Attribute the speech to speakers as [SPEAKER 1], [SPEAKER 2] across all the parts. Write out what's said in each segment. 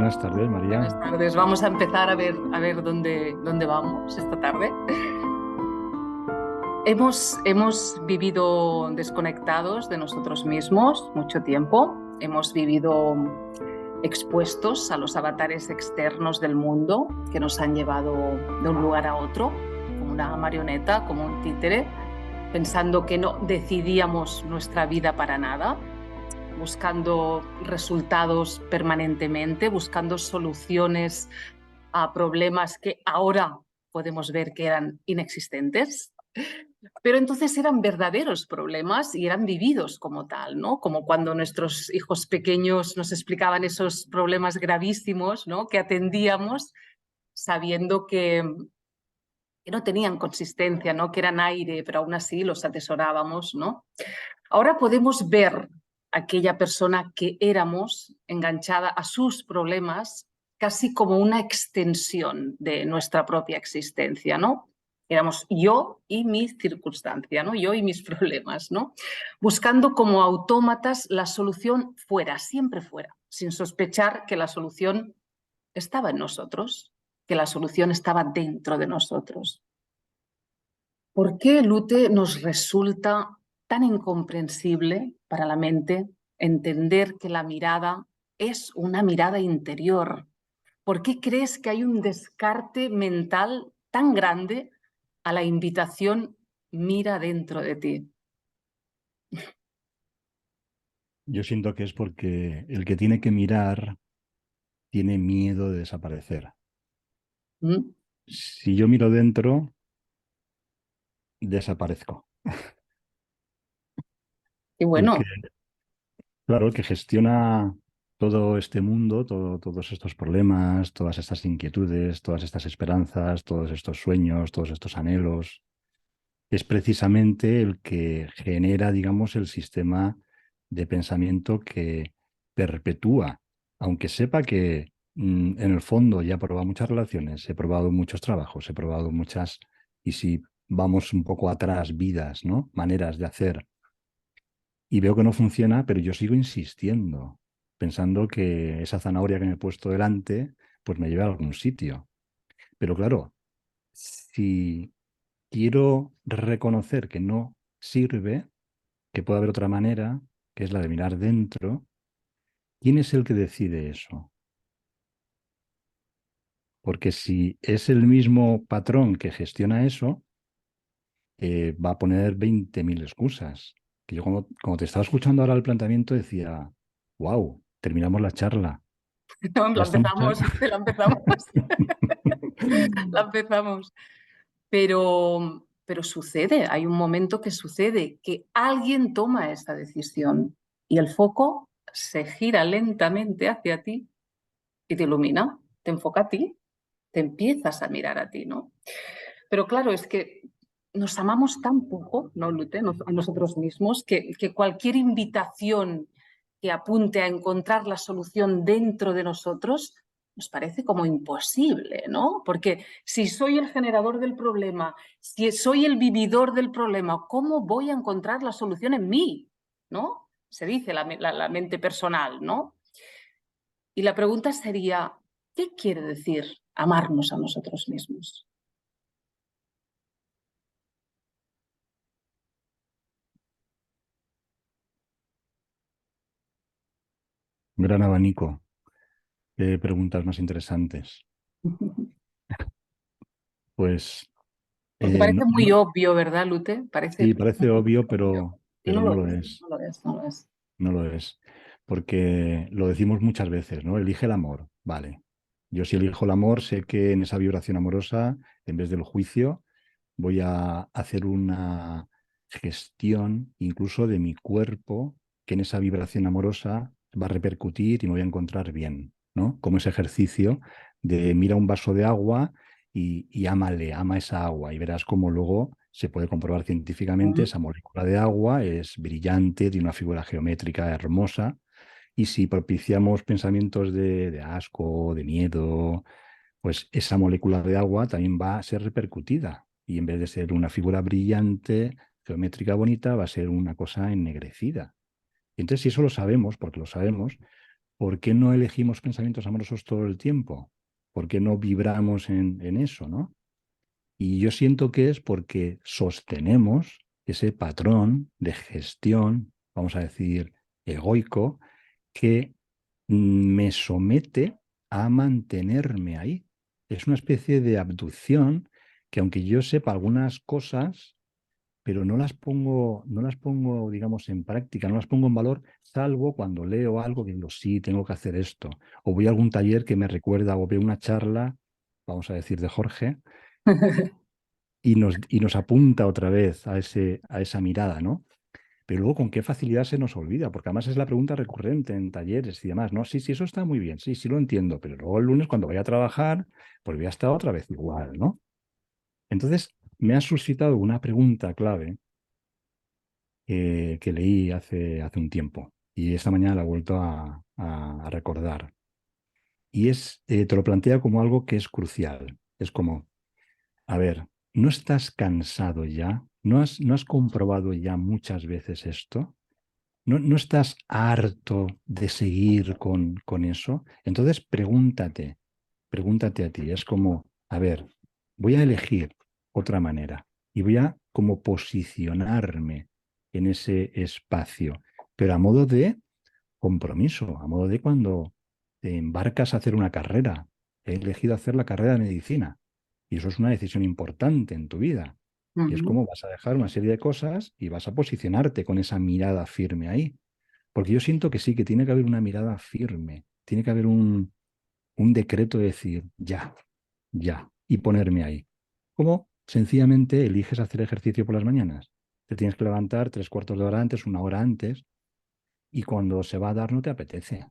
[SPEAKER 1] Buenas tardes, María.
[SPEAKER 2] Buenas tardes. Vamos a empezar a ver dónde vamos esta tarde. Hemos vivido desconectados de nosotros mismos mucho tiempo. Hemos vivido expuestos a los avatares externos del mundo que nos han llevado de un lugar a otro, como una marioneta, como un títere, pensando que no decidíamos nuestra vida para nada, buscando resultados permanentemente, buscando soluciones a problemas que ahora podemos ver que eran inexistentes, pero entonces eran verdaderos problemas y eran vividos como tal, ¿no? Como cuando nuestros hijos pequeños nos explicaban esos problemas gravísimos, ¿no? Que atendíamos sabiendo que no tenían consistencia, ¿no? Que eran aire, pero aún así los atesorábamos, ¿no? Ahora podemos ver a aquella persona que éramos enganchada a sus problemas casi como una extensión de nuestra propia existencia, ¿no? Éramos yo y mi circunstancia, ¿no? Yo y mis problemas, ¿no? Buscando como autómatas la solución fuera, siempre fuera, sin sospechar que la solución estaba en nosotros, que la solución estaba dentro de nosotros. ¿Por qué, Lute, nos resulta tan incomprensible para la mente entender que la mirada es una mirada interior? ¿Por qué crees que hay un descarte mental tan grande a la invitación mira dentro de ti?
[SPEAKER 1] Yo siento que es porque el que tiene que mirar tiene miedo de desaparecer.
[SPEAKER 2] ¿Mm?
[SPEAKER 1] Si yo miro dentro, desaparezco.
[SPEAKER 2] Y
[SPEAKER 1] El que,
[SPEAKER 2] bueno,
[SPEAKER 1] claro, el que gestiona todo este mundo, todos estos problemas, todas estas inquietudes, todas estas esperanzas, todos estos sueños, todos estos anhelos, es precisamente el que genera, digamos, el sistema de pensamiento que perpetúa, aunque sepa que en el fondo ya he probado muchas relaciones, he probado muchos trabajos, he probado muchas, y si vamos un poco atrás, vidas, ¿no? Maneras de hacer, y veo que no funciona, pero yo sigo insistiendo, pensando que esa zanahoria que me he puesto delante, pues me lleva a algún sitio. Pero claro, si quiero reconocer que no sirve, que puede haber otra manera, que es la de mirar dentro, ¿quién es el que decide eso? Porque si es el mismo patrón que gestiona eso, va a poner 20.000 excusas. Que yo cuando te estaba escuchando ahora el planteamiento decía, wow, terminamos la charla. Ya
[SPEAKER 2] la
[SPEAKER 1] estamos...
[SPEAKER 2] empezamos, la empezamos, la empezamos. Pero sucede, hay un momento que sucede, que alguien toma esa decisión y el foco se gira lentamente hacia ti y te ilumina, te enfoca a ti, te empiezas a mirar a ti, ¿no? Pero claro, es que nos amamos tan poco, ¿no, Lute? A nosotros mismos, que cualquier invitación que apunte a encontrar la solución dentro de nosotros nos parece como imposible, ¿no? Porque si soy el generador del problema, si soy el vividor del problema, ¿cómo voy a encontrar la solución en mí? ¿No? Se dice la mente personal, ¿no? Y la pregunta sería, ¿qué quiere decir amarnos a nosotros mismos?
[SPEAKER 1] Un gran abanico de preguntas más interesantes. Pues
[SPEAKER 2] Porque parece muy
[SPEAKER 1] no,
[SPEAKER 2] obvio, ¿verdad, Lute? Parece
[SPEAKER 1] sí, parece
[SPEAKER 2] muy
[SPEAKER 1] obvio,
[SPEAKER 2] obvio. Y
[SPEAKER 1] pero
[SPEAKER 2] no
[SPEAKER 1] no
[SPEAKER 2] lo
[SPEAKER 1] lo
[SPEAKER 2] es,
[SPEAKER 1] es.
[SPEAKER 2] no lo es, no lo es.
[SPEAKER 1] No lo es. Porque lo decimos muchas veces, ¿no? Elige el amor. Vale. Yo si elijo el amor, sé que en esa vibración amorosa, en vez del juicio, voy a hacer una gestión incluso de mi cuerpo que en esa vibración amorosa va a repercutir y me voy a encontrar bien, ¿no? Como ese ejercicio de mira un vaso de agua y ámale, ama esa agua y verás cómo luego se puede comprobar científicamente
[SPEAKER 2] Mm.
[SPEAKER 1] esa molécula de agua es brillante, tiene una figura geométrica hermosa y si propiciamos pensamientos de asco, de miedo, pues esa molécula de agua también va a ser repercutida. Y en vez de ser una figura brillante, geométrica bonita, va a ser una cosa ennegrecida. Y entonces, si eso lo sabemos, porque lo sabemos, ¿por qué no elegimos pensamientos amorosos todo el tiempo? ¿Por qué no vibramos en eso, ¿no? Y yo siento que es porque sostenemos ese patrón de gestión, vamos a decir, egoico, que me somete a mantenerme ahí. Es una especie de abducción que aunque yo sepa algunas cosas, pero no las pongo, digamos, en práctica, no las pongo en valor, salvo cuando leo algo que digo, sí, tengo que hacer esto. O voy a algún taller que me recuerda, o veo una charla, vamos a decir, de Jorge, y nos apunta otra vez a esa mirada, ¿no? Pero luego, ¿con qué facilidad se nos olvida? Porque además es la pregunta recurrente en talleres y demás, ¿no? Sí, sí, eso está muy bien, sí, sí lo entiendo, pero luego el lunes cuando vaya a trabajar, pues voy a estar otra vez igual, ¿no? Entonces, me ha suscitado una pregunta clave que leí hace un tiempo y esta mañana la he vuelto a recordar. Y te lo plantea como algo que es crucial. Es como, a ver, ¿no estás cansado ya? ¿No has comprobado ya muchas veces esto? ¿No estás harto de seguir con eso? Entonces pregúntate a ti. Es como, a ver, voy a elegir otra manera y voy a como posicionarme en ese espacio, pero a modo de compromiso, a modo de cuando te embarcas a hacer una carrera. He elegido hacer la carrera de medicina y eso es una decisión importante en tu vida. Y es
[SPEAKER 2] Ujú,
[SPEAKER 1] como vas a dejar una serie de cosas y vas a posicionarte con esa mirada firme ahí. Porque yo siento que sí, que tiene que haber una mirada firme, tiene que haber un decreto de decir, ya, ya, y ponerme ahí. ¿Cómo? Sencillamente eliges hacer ejercicio por las mañanas. Te tienes que levantar 3/4 de hora antes, 1 hora antes, y cuando se va a dar no te apetece.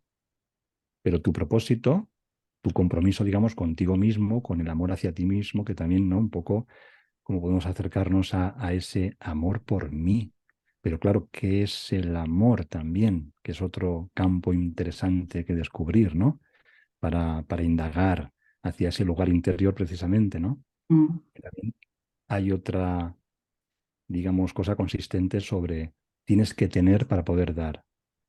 [SPEAKER 1] Pero tu propósito, tu compromiso, digamos, contigo mismo, con el amor hacia ti mismo, que también, ¿no? Un poco como podemos acercarnos a ese amor por mí. Pero claro, ¿qué es el amor también? Que es otro campo interesante que descubrir, ¿no? Para indagar hacia ese lugar interior precisamente, ¿no?
[SPEAKER 2] mm,
[SPEAKER 1] Y también hay otra, digamos, cosa consistente sobre tienes que tener para poder dar,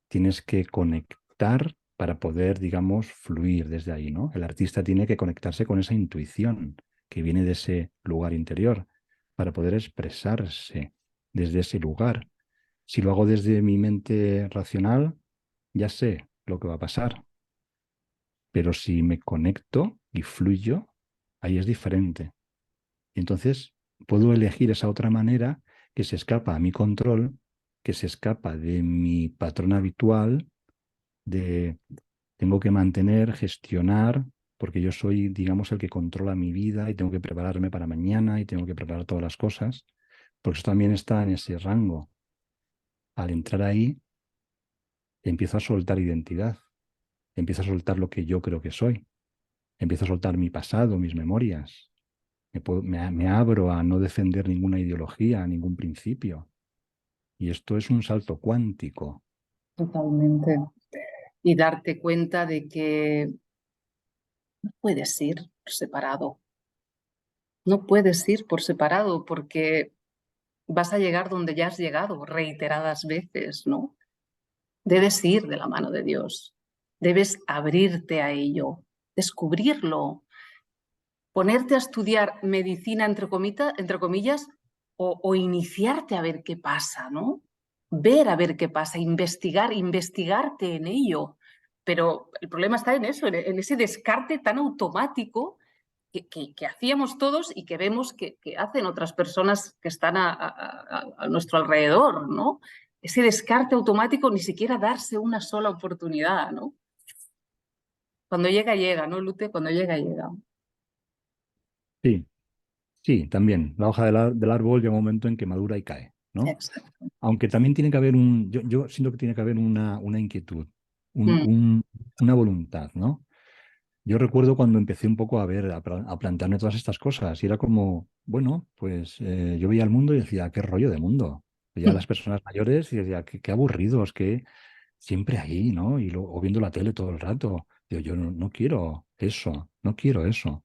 [SPEAKER 1] tienes que conectar para poder, digamos, fluir desde ahí, ¿no? El artista tiene que conectarse con esa intuición que viene de ese lugar interior para poder expresarse desde ese lugar. Si lo hago desde mi mente racional, ya sé lo que va a pasar, pero si me conecto y fluyo, ahí es diferente. Y entonces puedo elegir esa otra manera que se escapa a mi control, que se escapa de mi patrón habitual de tengo que mantener, gestionar, porque yo soy, digamos, el que controla mi vida y tengo que prepararme para mañana y tengo que preparar todas las cosas, porque eso también está en ese rango. Al entrar ahí, empiezo a soltar identidad, empiezo a soltar lo que yo creo que soy, empiezo a soltar mi pasado, mis memorias, me abro a no defender ninguna ideología, ningún principio. Y esto es un salto cuántico.
[SPEAKER 2] totalmente. Y darte cuenta de que no puedes ir por separado. No puedes ir por separado porque vas a llegar donde ya has llegado reiteradas veces, ¿no? Debes ir de la mano de Dios. Debes abrirte a ello, descubrirlo, ponerte a estudiar medicina, entre comillas, o iniciarte a ver qué pasa, ¿no? Ver a ver qué pasa, investigar, investigarte en ello. Pero el problema está en eso, en ese descarte tan automático que hacíamos todos y que vemos que hacen otras personas que están a nuestro alrededor, ¿no? Ese descarte automático, ni siquiera darse una sola oportunidad, ¿no? Cuando llega, llega, ¿no, Lute? Cuando llega, llega.
[SPEAKER 1] Sí, sí, también. La hoja del árbol llega un momento en que madura y cae, ¿no?
[SPEAKER 2] Exacto.
[SPEAKER 1] Aunque también tiene que haber yo siento que tiene que haber una inquietud, un-
[SPEAKER 2] Mm,
[SPEAKER 1] un- una voluntad, ¿no? Yo recuerdo cuando empecé un poco a plantearme todas estas cosas y era como, bueno, pues yo veía el mundo y decía, qué rollo de mundo. Veía a las personas mayores y decía, qué aburridos, que siempre ahí, ¿no? O viendo la tele todo el rato. Digo, yo no quiero eso, no quiero eso.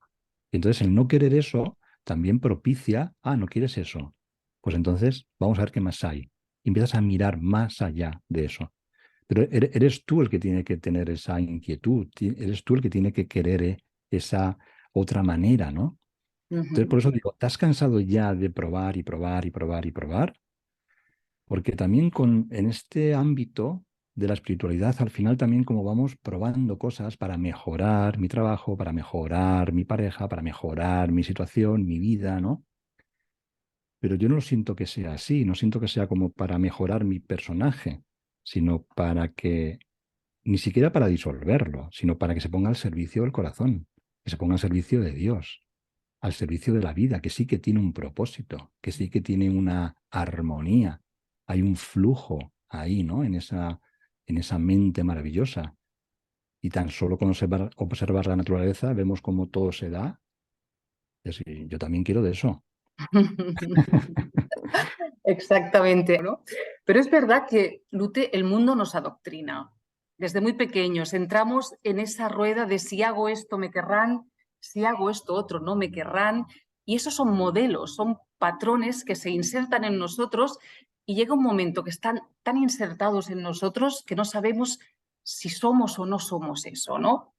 [SPEAKER 1] Y entonces el no querer eso también propicia, no quieres eso. Pues entonces vamos a ver qué más hay. Y empiezas a mirar más allá de eso. Pero eres tú el que tiene que tener esa inquietud, eres tú el que tiene que querer esa otra manera, ¿no? Entonces,
[SPEAKER 2] Ujú.
[SPEAKER 1] por eso digo, ¿estás cansado ya de probar y probar y probar y probar? Porque también en este ámbito de la espiritualidad, al final también como vamos probando cosas para mejorar mi trabajo, para mejorar mi pareja, para mejorar mi situación, mi vida, ¿no? Pero yo no lo siento que sea así, no siento que sea como para mejorar mi personaje, sino para que, ni siquiera para disolverlo, sino para que se ponga al servicio del corazón, que se ponga al servicio de Dios, al servicio de la vida, que sí que tiene un propósito, que sí que tiene una armonía, hay un flujo ahí, ¿no? En esa mente maravillosa. Y tan solo con observar la naturaleza vemos cómo todo se da. Y así, yo también quiero de eso.
[SPEAKER 2] Exactamente, ¿no? Pero es verdad que, Lute, el mundo nos adoctrina. Desde muy pequeños entramos en esa rueda de si hago esto me querrán, si hago esto otro no me querrán. Y esos son modelos, son patrones que se insertan en nosotros y llega un momento que están tan insertados en nosotros que no sabemos si somos o no somos eso, ¿no?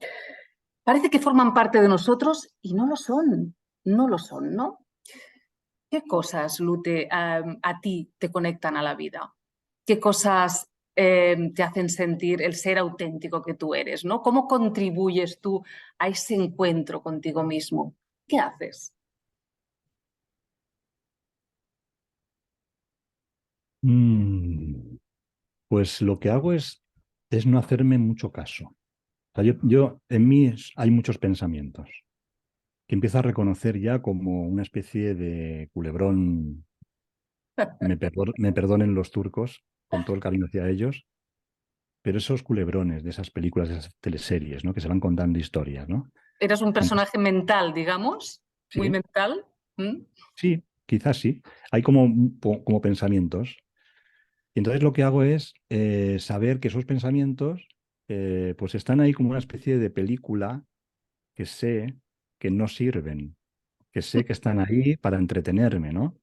[SPEAKER 2] Parece que forman parte de nosotros y no lo son, no lo son, ¿no? ¿Qué cosas, Lute, a ti te conectan a la vida? ¿Qué cosas te hacen sentir el ser auténtico que tú eres, ¿no? ¿Cómo contribuyes tú a ese encuentro contigo mismo? ¿Qué haces?
[SPEAKER 1] Mm, pues lo que hago es no hacerme mucho caso. O sea, en mí hay muchos pensamientos que empiezo a reconocer ya como una especie de culebrón. Me perdonen los turcos, con todo el cariño hacia ellos, pero esos culebrones de esas películas, de esas teleseries, ¿no? Que se van contando historias, ¿no?
[SPEAKER 2] ¿Eres un
[SPEAKER 1] Entonces,
[SPEAKER 2] personaje mental, digamos? ¿Muy
[SPEAKER 1] sí,
[SPEAKER 2] mental? ¿Mm?
[SPEAKER 1] sí, quizás sí. Hay como pensamientos. Y entonces lo que hago es saber que esos pensamientos pues están ahí como una especie de película que sé que no sirven, que sé que están ahí para entretenerme, ¿no?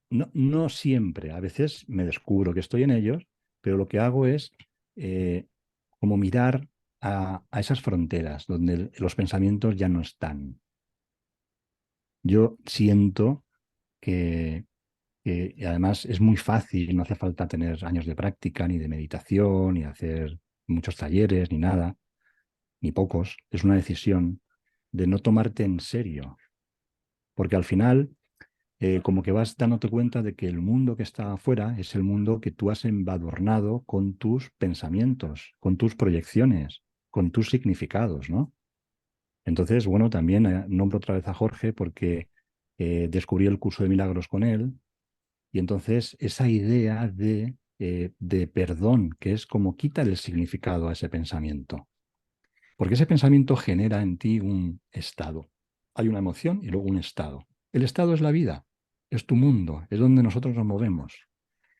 [SPEAKER 1] No, no siempre, a veces me descubro que estoy en ellos, pero lo que hago es eh, como mirar a esas fronteras donde los pensamientos ya no están. Yo siento que, y además es muy fácil, no hace falta tener años de práctica, ni de meditación, ni hacer muchos talleres, ni nada, ni pocos. Es una decisión de no tomarte en serio, porque al final como que vas dándote cuenta de que el mundo que está afuera es el mundo que tú has embadurnado con tus pensamientos, con tus proyecciones, con tus significados, ¿no? Entonces, bueno, también nombro otra vez a Jorge porque descubrí el curso de milagros con él y entonces esa idea de perdón, que es como quitar el significado a ese pensamiento, porque ese pensamiento genera en ti un estado. Hay una emoción y luego un estado. El estado es la vida, es tu mundo, es donde nosotros nos movemos.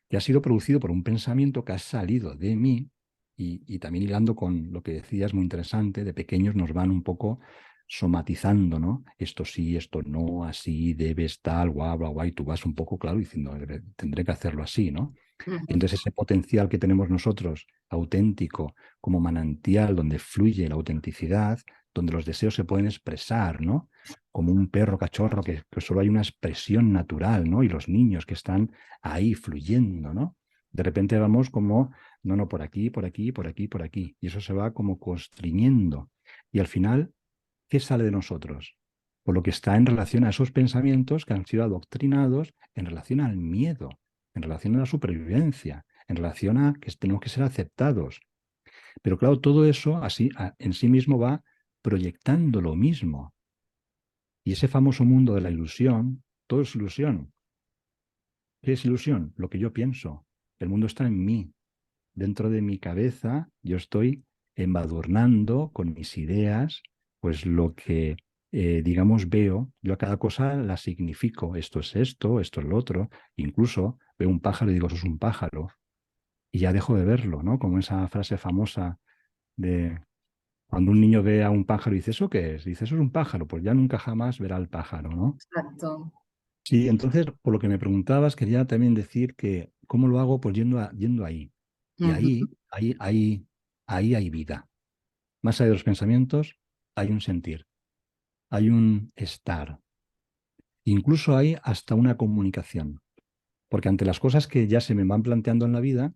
[SPEAKER 1] Y ha sido producido por un pensamiento que ha salido de mí y también hilando con lo que decías, muy interesante, de pequeños nos van un poco somatizando, ¿no? Esto sí, esto no, así, debes, tal, guau, guau, guau, y tú vas un poco, claro, diciendo, tendré que hacerlo así, ¿no? Y
[SPEAKER 2] Ujú.
[SPEAKER 1] entonces ese potencial que tenemos nosotros, auténtico, como manantial donde fluye la autenticidad, donde los deseos se pueden expresar, ¿no? Como un perro cachorro que solo hay una expresión natural, ¿no? Y los niños que están ahí fluyendo, ¿no? De repente vamos como, no, no, por aquí, por aquí, por aquí, por aquí. Y eso se va como constriñendo. Y al final, ¿qué sale de nosotros? Por lo que está en relación a esos pensamientos que han sido adoctrinados en relación al miedo, en relación a la supervivencia, en relación a que tenemos que ser aceptados. Pero claro, todo eso así en sí mismo va proyectando lo mismo. Y ese famoso mundo de la ilusión, todo es ilusión. ¿Qué es ilusión? Lo que yo pienso. El mundo está en mí. Dentro de mi cabeza yo estoy embadurnando con mis ideas, pues lo que, digamos, veo. Yo a cada cosa la significo. Esto es lo otro. Incluso veo un pájaro y digo, eso es un pájaro. Y ya dejo de verlo, ¿no? Como esa frase famosa de cuando un niño ve a un pájaro y dice, ¿eso qué es? Dice, eso es un pájaro. Pues ya nunca jamás verá al pájaro, ¿no?
[SPEAKER 2] Exacto.
[SPEAKER 1] Sí, entonces, por lo que me preguntabas, quería también decir que, ¿cómo lo hago? Pues yendo ahí. Y
[SPEAKER 2] Ujú.
[SPEAKER 1] ahí hay vida. Más allá de los pensamientos, hay un sentir, hay un estar. Incluso hay hasta una comunicación. Porque ante las cosas que ya se me van planteando en la vida,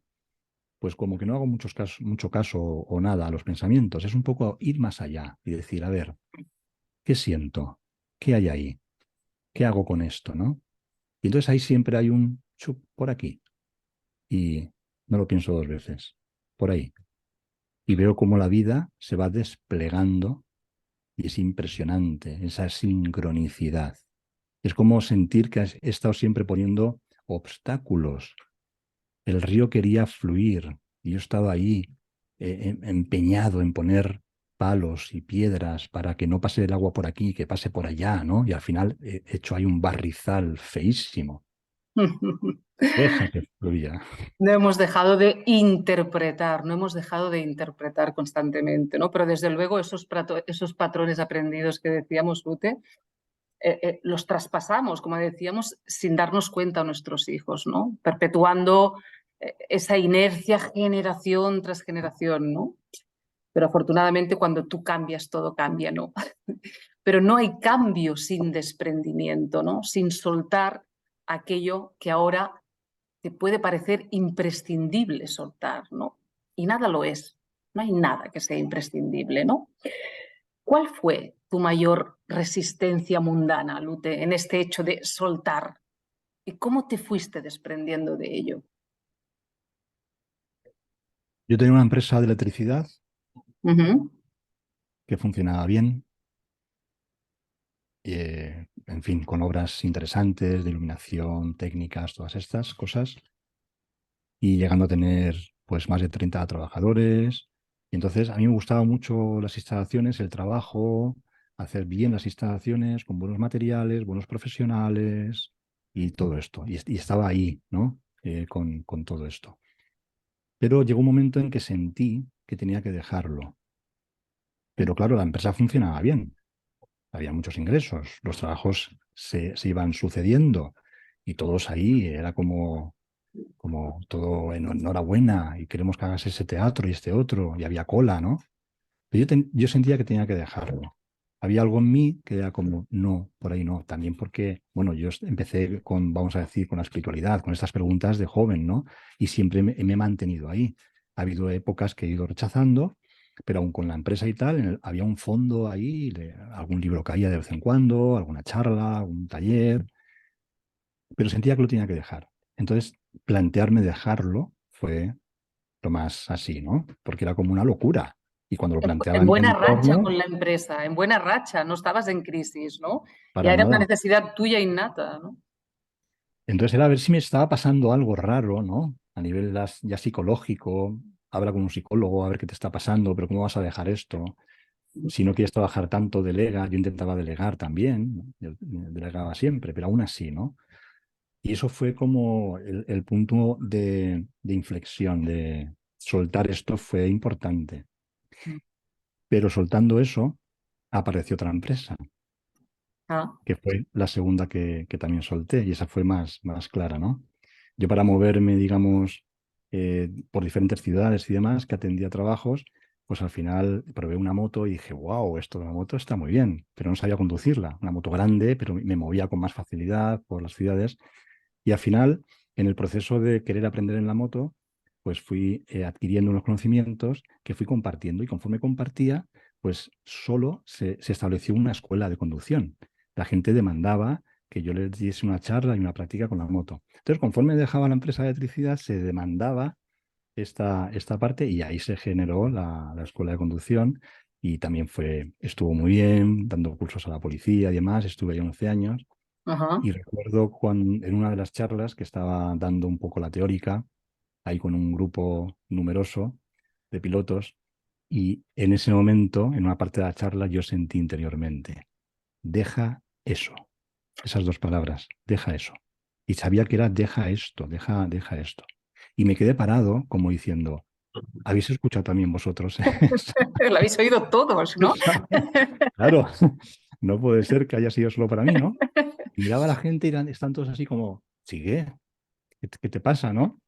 [SPEAKER 1] pues como que no hago mucho caso o nada a los pensamientos. Es un poco ir más allá y decir, a ver, ¿qué siento? ¿Qué hay ahí? ¿Qué hago con esto? ¿No? Y entonces ahí siempre hay un chup por aquí. Y no lo pienso dos veces. Por ahí. Y veo cómo la vida se va desplegando y es impresionante esa sincronicidad. Es como sentir que he estado siempre poniendo obstáculos. El río quería fluir y yo estaba ahí empeñado en poner palos y piedras para que no pase el agua por aquí, que pase por allá, ¿no? Y al final he hecho ahí un barrizal feísimo. Deja que fluya.
[SPEAKER 2] No hemos dejado de interpretar, no hemos dejado de interpretar constantemente, ¿no? Pero desde luego esos patrones aprendidos que decíamos, Ute, los traspasamos, como decíamos, sin darnos cuenta a nuestros hijos, ¿no? Perpetuando esa inercia generación tras generación, ¿no? Pero afortunadamente cuando tú cambias, todo cambia, ¿no? Pero no hay cambio sin desprendimiento, ¿no? Sin soltar aquello que ahora te puede parecer imprescindible soltar, ¿no? Y nada lo es. No hay nada que sea imprescindible, ¿no? ¿Cuál fue tu mayor resistencia mundana, Lute, en este hecho de soltar? ¿Y cómo te fuiste desprendiendo de ello?
[SPEAKER 1] Yo tenía una empresa de electricidad
[SPEAKER 2] Ujú.
[SPEAKER 1] que funcionaba bien, en fin, con obras interesantes de iluminación, técnicas, todas estas cosas, y llegando a tener pues más de 30 trabajadores. Y entonces a mí me gustaban mucho las instalaciones, el trabajo, hacer bien las instalaciones con buenos materiales, buenos profesionales y todo esto. Y estaba ahí, ¿no? Con todo esto. Pero llegó un momento en que sentí que tenía que dejarlo. Pero claro, la empresa funcionaba bien, había muchos ingresos, los trabajos se iban sucediendo y todos ahí era como todo enhorabuena y queremos que hagas ese teatro y este otro y había cola, ¿no? Pero yo sentía que tenía que dejarlo. Había algo en mí que era como, no, por ahí no. También porque, bueno, yo empecé con, vamos a decir, con la espiritualidad, con estas preguntas de joven, ¿no? Y siempre me he mantenido ahí. Ha habido épocas que he ido rechazando, pero aún con la empresa y tal, había un fondo ahí, algún libro caía de vez en cuando, alguna charla, algún taller, pero sentía que lo tenía que dejar. Entonces, plantearme dejarlo fue lo más así, ¿no? Porque era como una locura. Y cuando lo planteaba
[SPEAKER 2] En
[SPEAKER 1] en mi
[SPEAKER 2] buena racha
[SPEAKER 1] entorno,
[SPEAKER 2] con la empresa, en buena racha, no estabas en crisis, ¿no? Ya
[SPEAKER 1] para
[SPEAKER 2] era una
[SPEAKER 1] nada.
[SPEAKER 2] necesidad tuya innata, ¿no?
[SPEAKER 1] Entonces era a ver si me estaba pasando algo raro, ¿no? A nivel ya psicológico, habla con un psicólogo, a ver qué te está pasando, pero ¿cómo vas a dejar esto? Si no quieres trabajar tanto, delega. Yo intentaba delegar también, ¿no? Yo delegaba siempre, pero aún así, ¿no? Y eso fue como el punto de inflexión, de soltar esto fue importante. Pero soltando eso, apareció otra empresa,
[SPEAKER 2] Ah,
[SPEAKER 1] que fue la segunda que también solté, y esa fue más clara, ¿no? Yo para moverme, digamos, por diferentes ciudades y demás, que atendía trabajos, pues al final probé una moto y dije, wow, esto de la moto está muy bien, pero no sabía conducirla. Una moto grande, pero me movía con más facilidad por las ciudades. Y al final, en el proceso de querer aprender en la moto, pues fui adquiriendo unos conocimientos que fui compartiendo y conforme compartía, pues solo se estableció una escuela de conducción. La gente demandaba que yo les diese una charla y una práctica con la moto. Entonces, conforme dejaba la empresa de electricidad, se demandaba esta parte y ahí se generó la escuela de conducción y también estuvo muy bien, dando cursos a la policía y demás. Estuve ahí 11 años
[SPEAKER 2] ajá.
[SPEAKER 1] y recuerdo en una de las charlas que estaba dando un poco la teórica, ahí con un grupo numeroso de pilotos, y en ese momento, en una parte de la charla, yo sentí interiormente, deja eso, esas dos palabras, deja eso. Y sabía que era deja esto, deja esto. Y me quedé parado como diciendo, ¿habéis escuchado también vosotros eso?
[SPEAKER 2] Lo habéis oído todos, ¿no?
[SPEAKER 1] Claro, no puede ser que haya sido solo para mí, ¿no? Y miraba a la gente y están todos así como, sigue, ¿qué te pasa, no?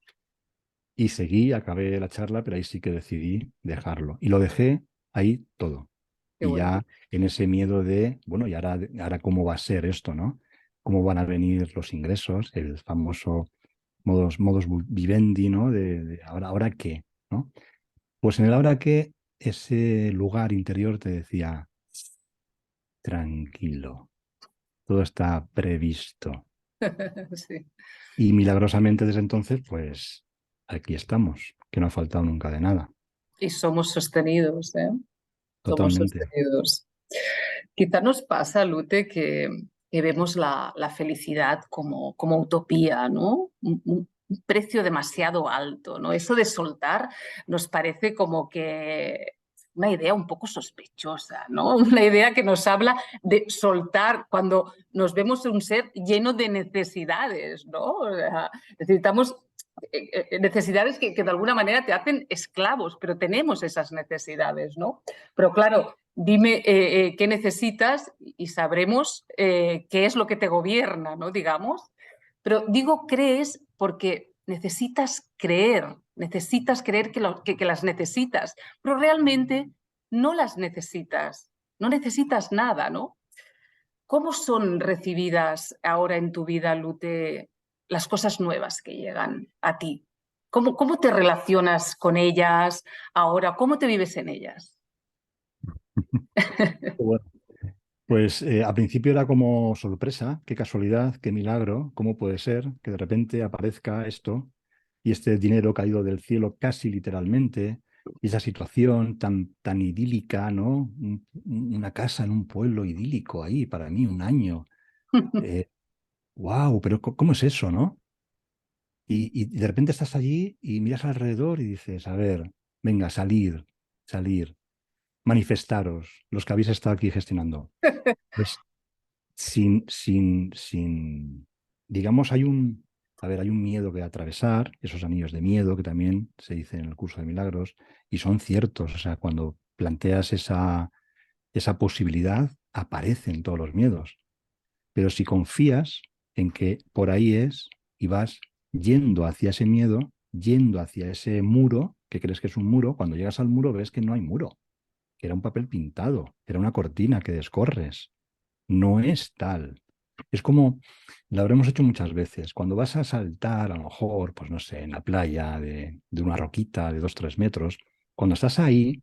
[SPEAKER 1] Y seguí, acabé la charla, pero ahí sí que decidí dejarlo. Y lo dejé ahí todo.
[SPEAKER 2] Qué
[SPEAKER 1] Y
[SPEAKER 2] bonito.
[SPEAKER 1] ya en ese miedo de, bueno, ¿y ahora cómo va a ser esto, no? ¿Cómo van a venir los ingresos? El famoso modus vivendi, ¿no? De ahora qué, ¿no? Pues en el ahora qué, ese lugar interior te decía, tranquilo, todo está previsto.
[SPEAKER 2] Sí.
[SPEAKER 1] Y milagrosamente desde entonces, pues aquí estamos, que no ha faltado nunca de nada.
[SPEAKER 2] Y somos sostenidos, ¿eh? Somos
[SPEAKER 1] Totalmente.
[SPEAKER 2] sostenidos. Quizá nos pasa, Lute, que vemos la felicidad como utopía, ¿no? Un precio demasiado alto, ¿no? Eso de soltar nos parece como que una idea un poco sospechosa, ¿no? Una idea que nos habla de soltar cuando nos vemos un ser lleno de necesidades, ¿no? O sea, necesitamos necesidades que de alguna manera te hacen esclavos, pero tenemos esas necesidades, ¿no? Pero claro, dime qué necesitas y sabremos qué es lo que te gobierna, ¿no? Digamos. Pero digo crees porque necesitas creer que las necesitas, pero realmente no las necesitas, no necesitas nada, ¿no? ¿Cómo son recibidas ahora en tu vida, Lute, las cosas nuevas que llegan a ti? ¿Cómo te relacionas con ellas ahora? ¿Cómo te vives en ellas?
[SPEAKER 1] Bueno, pues al principio era como sorpresa, qué casualidad, qué milagro, cómo puede ser que de repente aparezca esto y este dinero caído del cielo casi literalmente, y esa situación tan idílica, ¿no? Una casa en un pueblo idílico ahí para mí, un año. Wow, pero ¿cómo es eso, no? Y de repente estás allí y miras alrededor y dices, a ver, venga, salir, manifestaros, los que habéis estado aquí gestionando. Pues digamos, hay un miedo que atravesar, esos anillos de miedo que también se dice en el curso de milagros, y son ciertos, o sea, cuando planteas esa posibilidad, aparecen todos los miedos. Pero si confías en que por ahí es y vas yendo hacia ese miedo, yendo hacia ese muro, que crees que es un muro, cuando llegas al muro ves que no hay muro, que era un papel pintado, era una cortina que descorres. No es tal. Es como, lo habremos hecho muchas veces, cuando vas a saltar, a lo mejor, pues no sé, en la playa de una roquita de 2, 3 metros, cuando estás ahí,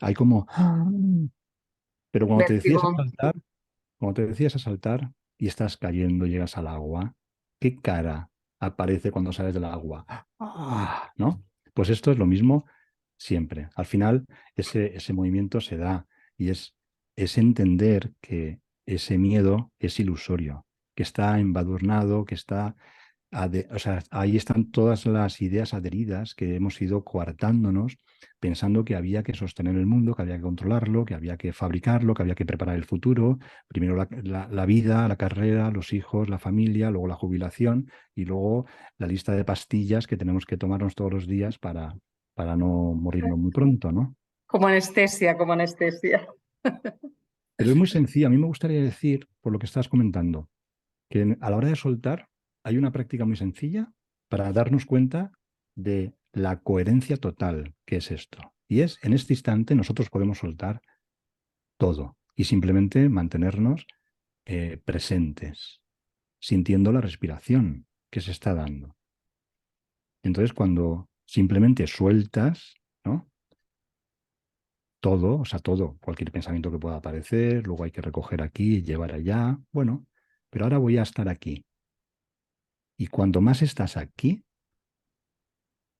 [SPEAKER 1] hay como... Pero cuando te
[SPEAKER 2] Vértigo.
[SPEAKER 1] decides a saltar, cuando te decides a saltar y estás cayendo, llegas al agua, ¿qué cara aparece cuando sales del agua? ¡Ah! ¿No? Pues esto es lo mismo siempre. Al final, ese movimiento se da y es entender que ese miedo es ilusorio, que está embadurnado, que está o sea, ahí están todas las ideas adheridas que hemos ido coartándonos, pensando que había que sostener el mundo, que había que controlarlo, que había que fabricarlo, que había que preparar el futuro. Primero la vida, la carrera, los hijos, la familia, luego la jubilación y luego la lista de pastillas que tenemos que tomarnos todos los días para no morirnos muy pronto, ¿no?
[SPEAKER 2] Como anestesia, como anestesia.
[SPEAKER 1] Pero es muy sencillo. A mí me gustaría decir, por lo que estás comentando, que a la hora de soltar hay una práctica muy sencilla para darnos cuenta de la coherencia total que es esto. Y es, en este instante nosotros podemos soltar todo y simplemente mantenernos presentes, sintiendo la respiración que se está dando. Entonces, cuando simplemente sueltas, ¿no? Todo, o sea, todo, cualquier pensamiento que pueda aparecer, luego hay que recoger aquí y llevar allá, bueno, pero ahora voy a estar aquí. Y cuanto más estás aquí,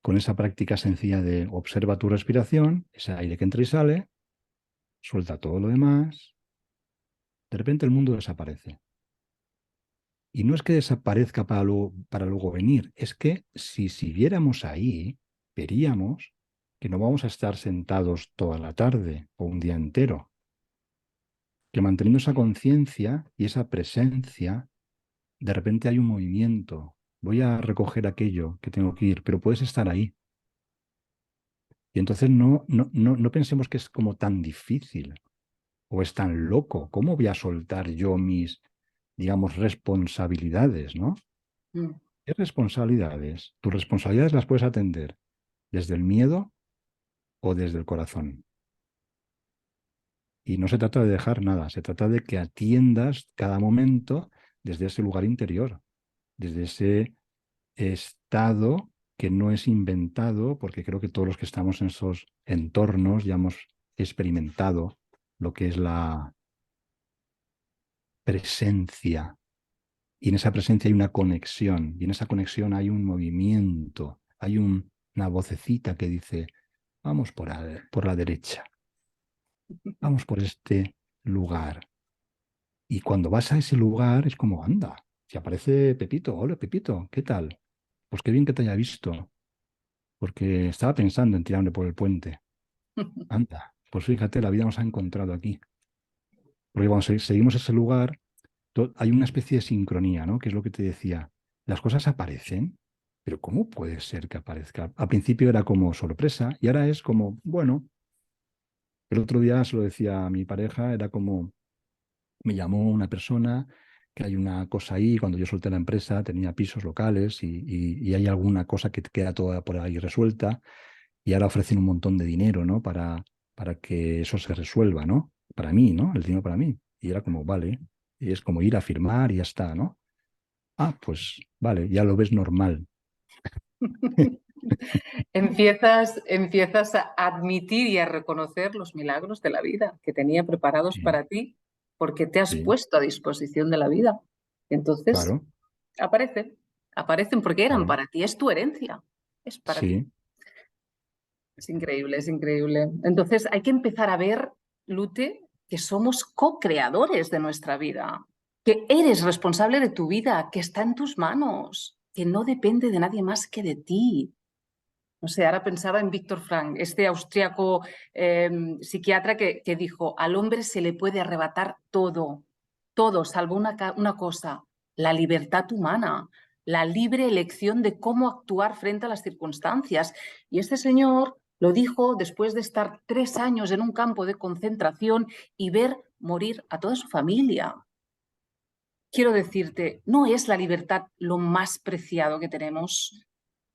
[SPEAKER 1] con esa práctica sencilla de observa tu respiración, ese aire que entra y sale, suelta todo lo demás, de repente el mundo desaparece. Y no es que desaparezca para luego venir, es que si siguiéramos ahí, veríamos que no vamos a estar sentados toda la tarde o un día entero, que manteniendo esa conciencia y esa presencia, de repente hay un movimiento. Voy a recoger aquello que tengo que ir, pero puedes estar ahí. Y entonces no pensemos que es como tan difícil o es tan loco. ¿Cómo voy a soltar yo mis, digamos, responsabilidades, ¿no?
[SPEAKER 2] Mm.
[SPEAKER 1] ¿Qué responsabilidades? Tus responsabilidades las puedes atender desde el miedo o desde el corazón. Y no se trata de dejar nada, se trata de que atiendas cada momento desde ese lugar interior, desde ese estado que no es inventado, porque creo que todos los que estamos en esos entornos ya hemos experimentado lo que es la presencia. Y en esa presencia hay una conexión, y en esa conexión hay un movimiento, hay una vocecita que dice, vamos por la derecha, vamos por este lugar. Y cuando vas a ese lugar es como, anda, si aparece Pepito, hola Pepito, ¿qué tal? Pues qué bien que te haya visto, porque estaba pensando en tirarme por el puente. Anda, pues fíjate, la vida nos ha encontrado aquí. Porque cuando seguimos ese lugar, hay una especie de sincronía, ¿no? Que es lo que te decía. Las cosas aparecen, pero ¿cómo puede ser que aparezca? Al principio era como sorpresa y ahora es como, bueno, el otro día se lo decía a mi pareja, era como, me llamó una persona que hay una cosa ahí, cuando yo solté la empresa tenía pisos locales y hay alguna cosa que queda toda por ahí resuelta y ahora ofrecen un montón de dinero, ¿no? Para que eso se resuelva, ¿no? Para mí, ¿no? El dinero para mí. Y era como, vale, y es como ir a firmar y ya está, ¿no? Ah, pues vale, ya lo ves normal.
[SPEAKER 2] Empiezas a admitir y a reconocer los milagros de la vida que tenía preparados
[SPEAKER 1] Sí,
[SPEAKER 2] para ti, porque te has
[SPEAKER 1] sí,
[SPEAKER 2] puesto a disposición de la vida. Entonces,
[SPEAKER 1] claro,
[SPEAKER 2] aparecen porque eran
[SPEAKER 1] claro,
[SPEAKER 2] para ti, es tu herencia, es para ti.
[SPEAKER 1] sí.
[SPEAKER 2] Es increíble, es increíble. Entonces, hay que empezar a ver, Lute, que somos co-creadores de nuestra vida, que eres responsable de tu vida, que está en tus manos, que no depende de nadie más que de ti. No sé, ahora pensaba en Víctor Frank, este austriaco psiquiatra que dijo, al hombre se le puede arrebatar todo, todo, salvo una cosa, la libertad humana, la libre elección de cómo actuar frente a las circunstancias. Y este señor lo dijo después de estar 3 años en un campo de concentración y ver morir a toda su familia. Quiero decirte, no es la libertad lo más preciado que tenemos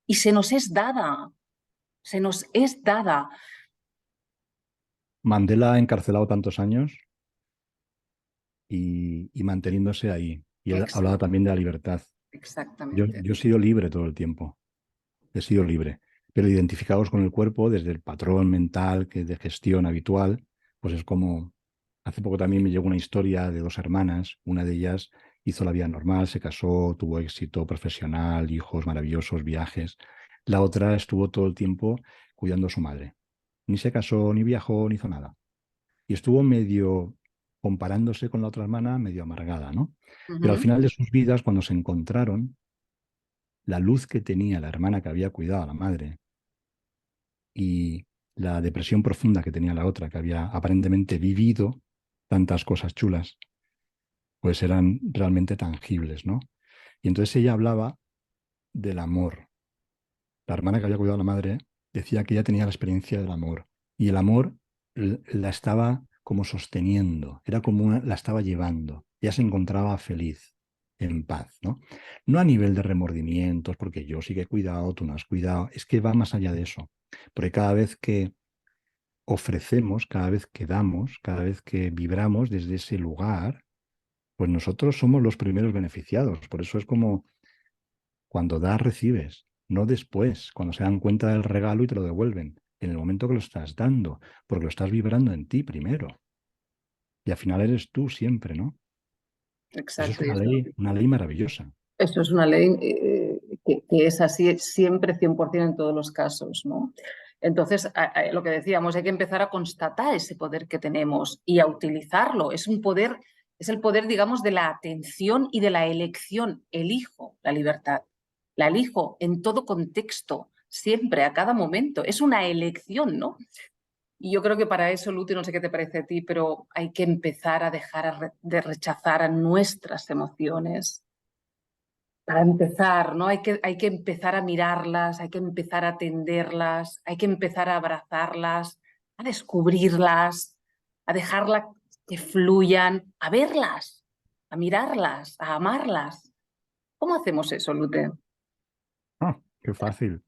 [SPEAKER 2] y se nos es dada. Se nos es dada.
[SPEAKER 1] Mandela encarcelado tantos años y manteniéndose ahí. Y él
[SPEAKER 2] Ex
[SPEAKER 1] hablaba también de la libertad.
[SPEAKER 2] exactamente.
[SPEAKER 1] Yo he sido libre todo el tiempo, he sido libre, pero identificados con el cuerpo desde el patrón mental que de gestión habitual, pues es como, hace poco también me llegó una historia de dos hermanas, una de ellas hizo la vida normal, se casó, tuvo éxito profesional, hijos maravillosos, viajes, la otra estuvo todo el tiempo cuidando a su madre, ni se casó, ni viajó, ni hizo nada, y estuvo medio comparándose con la otra hermana, medio amargada, ¿no? Pero al
[SPEAKER 2] Ujú,
[SPEAKER 1] final de sus vidas, cuando se encontraron, la luz que tenía la hermana que había cuidado a la madre y la depresión profunda que tenía la otra, que había aparentemente vivido tantas cosas chulas, pues eran realmente tangibles, ¿no? Y entonces ella hablaba del amor. La hermana que había cuidado a la madre decía que ella tenía la experiencia del amor y el amor la estaba como sosteniendo, era como la estaba llevando. Ella se encontraba feliz, en paz, ¿no? No a nivel de remordimientos, porque yo sí que he cuidado, tú no has cuidado, es que va más allá de eso, porque cada vez que ofrecemos, cada vez que damos, cada vez que vibramos desde ese lugar, pues nosotros somos los primeros beneficiados. Por eso es como cuando das, recibes, no después, cuando se dan cuenta del regalo y te lo devuelven, en el momento que lo estás dando, porque lo estás vibrando en ti primero. Y al final eres tú siempre, ¿no? Eso es
[SPEAKER 2] exacto. Y eso,
[SPEAKER 1] una ley maravillosa.
[SPEAKER 2] eso es una ley que es así siempre 100% en todos los casos, ¿no? Entonces, lo que decíamos, hay que empezar a constatar ese poder que tenemos y a utilizarlo. Es un poder, es el poder, digamos, de la atención y de la elección. Elijo la libertad. La elijo en todo contexto, siempre, a cada momento. Es una elección, ¿no? Y yo creo que para eso, Luti, no sé qué te parece a ti, pero hay que empezar a dejar de rechazar a nuestras emociones. Para empezar, ¿no? Hay que empezar a mirarlas, hay que empezar a atenderlas, hay que empezar a abrazarlas, a descubrirlas, a dejarlas que fluyan, a verlas, a mirarlas, a amarlas. ¿Cómo hacemos eso, Lute?
[SPEAKER 1] Ah, qué fácil.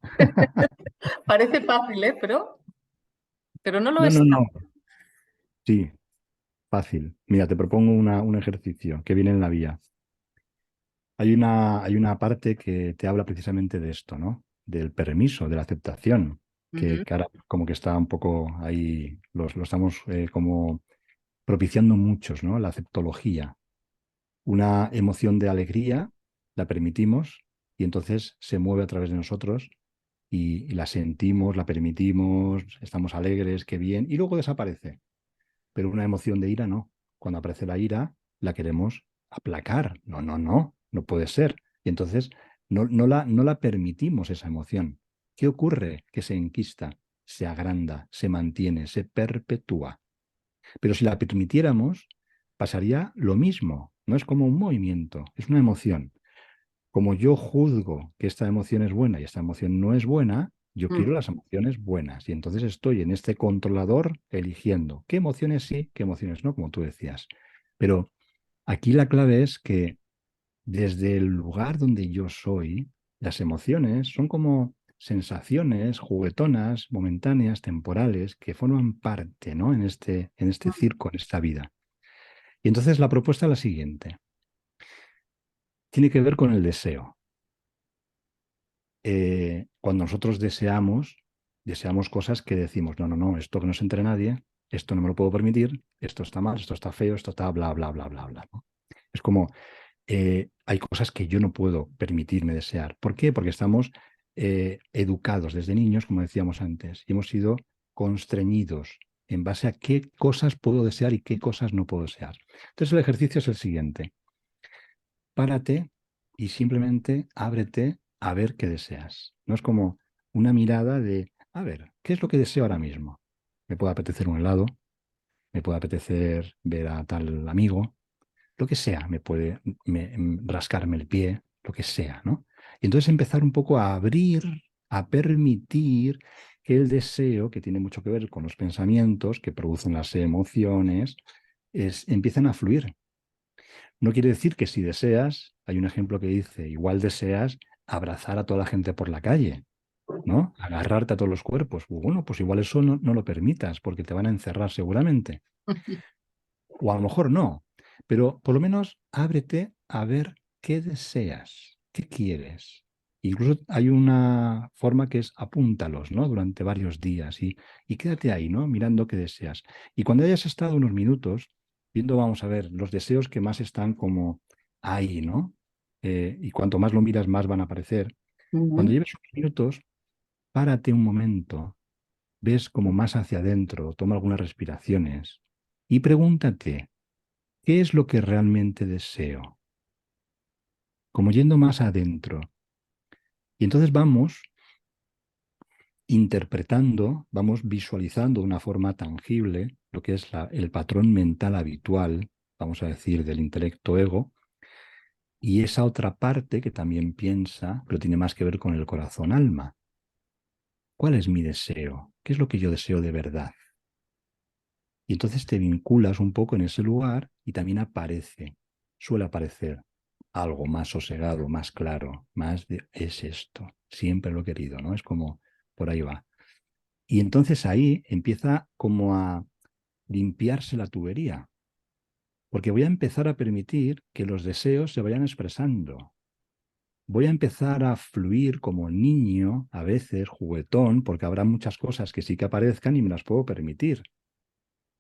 [SPEAKER 2] Parece fácil, ¿eh? Pero no lo
[SPEAKER 1] No,
[SPEAKER 2] es
[SPEAKER 1] no, no.
[SPEAKER 2] tanto.
[SPEAKER 1] Sí, fácil. Mira, te propongo un ejercicio que viene en la vía. Hay una parte que te habla precisamente de esto, ¿no? Del permiso, de la aceptación,
[SPEAKER 2] Ujú.
[SPEAKER 1] que ahora como que está un poco ahí, lo estamos como propiciando muchos, ¿no? La aceptología. Una emoción de alegría la permitimos y entonces se mueve a través de nosotros y la sentimos, la permitimos, estamos alegres, qué bien, y luego desaparece. Pero una emoción de ira no. Cuando aparece la ira, la queremos aplacar. No, no, no, no puede ser. Y entonces no la permitimos esa emoción. ¿Qué ocurre? Que se enquista, se agranda, se mantiene, se perpetúa. Pero si la permitiéramos, pasaría lo mismo. No es como un movimiento, es una emoción. Como yo juzgo que esta emoción es buena y esta emoción no es buena, yo
[SPEAKER 2] Mm.
[SPEAKER 1] quiero las emociones buenas. Y entonces estoy en este controlador eligiendo qué emociones sí, qué emociones no, como tú decías. Pero aquí la clave es que desde el lugar donde yo soy, las emociones son como sensaciones juguetonas, momentáneas, temporales, que forman parte, ¿no? en este circo, en esta vida. Y entonces la propuesta es la siguiente. Tiene que ver con el deseo. Cuando nosotros deseamos cosas que decimos, no, no, no, esto que no se entere nadie, esto no me lo puedo permitir, esto está mal, esto está feo, esto está bla, bla, bla, bla, bla, ¿no? Es como, hay cosas que yo no puedo permitirme desear. ¿Por qué? Porque estamos educados desde niños, como decíamos antes, y hemos sido constreñidos en base a qué cosas puedo desear y qué cosas no puedo desear. Entonces el ejercicio es el siguiente. Párate y simplemente ábrete a ver qué deseas. No es como una mirada de, a ver, ¿qué es lo que deseo ahora mismo? Me puede apetecer un helado, me puede apetecer ver a tal amigo, lo que sea, me puede rascarme el pie, lo que sea, ¿no? Y entonces empezar un poco a abrir, a permitir que el deseo, que tiene mucho que ver con los pensamientos que producen las emociones, empiecen a fluir. No quiere decir que si deseas, hay un ejemplo que dice, igual deseas abrazar a toda la gente por la calle, ¿no? Agarrarte a todos los cuerpos. Bueno, pues igual eso no lo permitas porque te van a encerrar seguramente. O a lo mejor no, pero por lo menos ábrete a ver qué deseas, qué quieres. Incluso hay una forma que es apúntalos, ¿no? Durante varios días y quédate ahí, ¿no? Mirando qué deseas. Y cuando hayas estado unos minutos viendo, vamos a ver, los deseos que más están como ahí, ¿no? Y cuanto más lo miras, más van a aparecer. Cuando
[SPEAKER 2] Ujú.
[SPEAKER 1] lleves unos minutos, párate un momento, ves como más hacia adentro, toma algunas respiraciones y pregúntate, ¿qué es lo que realmente deseo? Como yendo más adentro. Y entonces vamos interpretando, vamos visualizando de una forma tangible lo que es el patrón mental habitual, vamos a decir, del intelecto ego, y esa otra parte que también piensa, pero tiene más que ver con el corazón alma. ¿Cuál es mi deseo? ¿Qué es lo que yo deseo de verdad? Y entonces te vinculas un poco en ese lugar y también suele aparecer algo más sosegado, más claro, más de, es esto, siempre lo he querido, ¿no? Es como, por ahí va. Y entonces ahí empieza como a limpiarse la tubería, porque voy a empezar a permitir que los deseos se vayan expresando. Voy a empezar a fluir como niño, a veces juguetón, porque habrá muchas cosas que sí que aparezcan y me las puedo permitir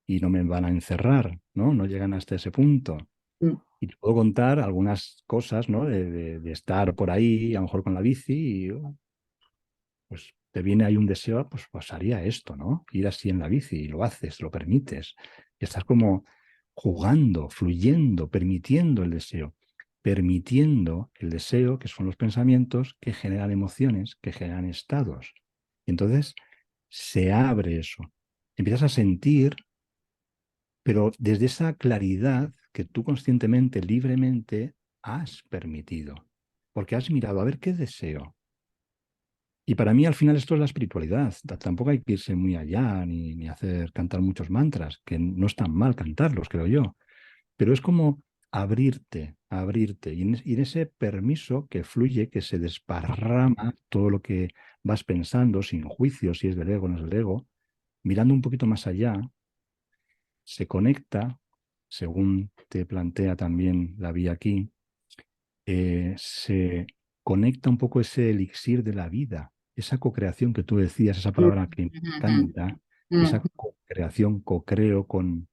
[SPEAKER 1] y no me van a encerrar, ¿no? No llegan hasta ese punto.
[SPEAKER 2] Mm.
[SPEAKER 1] Y te puedo contar algunas cosas, ¿no? De estar por ahí, a lo mejor con la bici, y pues te viene ahí un deseo, pues haría esto, ¿no? Ir así en la bici, y lo haces, lo permites. Y estás como jugando, fluyendo, permitiendo el deseo, que son los pensamientos que generan emociones, que generan estados. Y entonces se abre eso. Empiezas a sentir, pero desde esa claridad que tú conscientemente, libremente has permitido. Porque has mirado, a ver qué deseo. Y para mí al final esto es la espiritualidad. Tampoco hay que irse muy allá ni hacer cantar muchos mantras, que no es tan mal cantarlos, creo yo. Pero es como abrirte. Y en ese permiso que fluye, que se desparrama todo lo que vas pensando, sin juicio, si es del ego o no es del ego, mirando un poquito más allá, se conecta, según te plantea también la vía aquí, se conecta un poco ese elixir de la vida, esa cocreación que tú decías, esa
[SPEAKER 2] Mm,
[SPEAKER 1] palabra que me
[SPEAKER 2] ujú,
[SPEAKER 1] encanta, esa
[SPEAKER 2] mm,
[SPEAKER 1] co-creación, co-creo con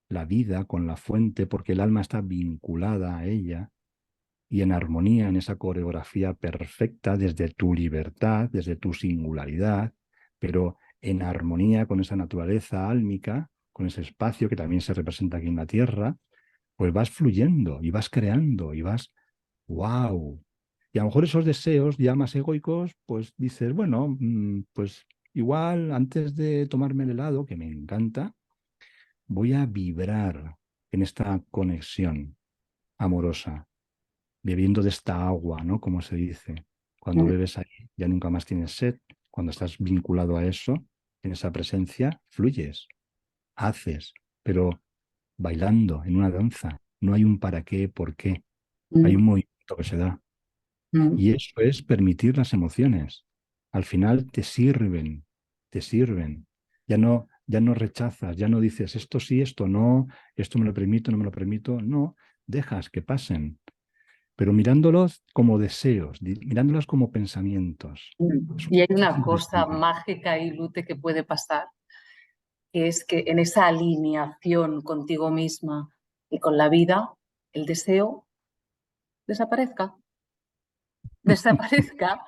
[SPEAKER 1] la vida, con la fuente, porque el alma está vinculada a ella y en armonía en esa coreografía perfecta desde tu libertad, desde tu singularidad, pero en armonía con esa naturaleza álmica, con ese espacio que también se representa aquí en la Tierra, pues vas fluyendo y vas creando y vas, wow. Y a lo mejor esos deseos ya más egoicos, pues dices, bueno, pues igual antes de tomarme el helado, que me encanta, voy a vibrar en esta conexión amorosa, bebiendo de esta agua, ¿no? Como se dice. Cuando
[SPEAKER 2] mm,
[SPEAKER 1] bebes ahí, ya nunca más tienes sed. Cuando estás vinculado a eso, en esa presencia, fluyes, haces, pero bailando en una danza. No hay un para qué, por qué. Hay un
[SPEAKER 2] mm,
[SPEAKER 1] movimiento que se da.
[SPEAKER 2] mm,
[SPEAKER 1] Y eso es permitir las emociones. Al final te sirven, te sirven. Ya no rechazas, ya no dices esto sí, esto no, esto me lo permito, no me lo permito. No, dejas que pasen, pero mirándolos como deseos, mirándolos como pensamientos.
[SPEAKER 2] mm.
[SPEAKER 1] Es
[SPEAKER 2] Y hay
[SPEAKER 1] una
[SPEAKER 2] una
[SPEAKER 1] cosa
[SPEAKER 2] cosa
[SPEAKER 1] interesante.
[SPEAKER 2] mágica y Lute que puede pasar, que es que en esa alineación contigo misma y con la vida, el deseo desaparezca, desaparezca,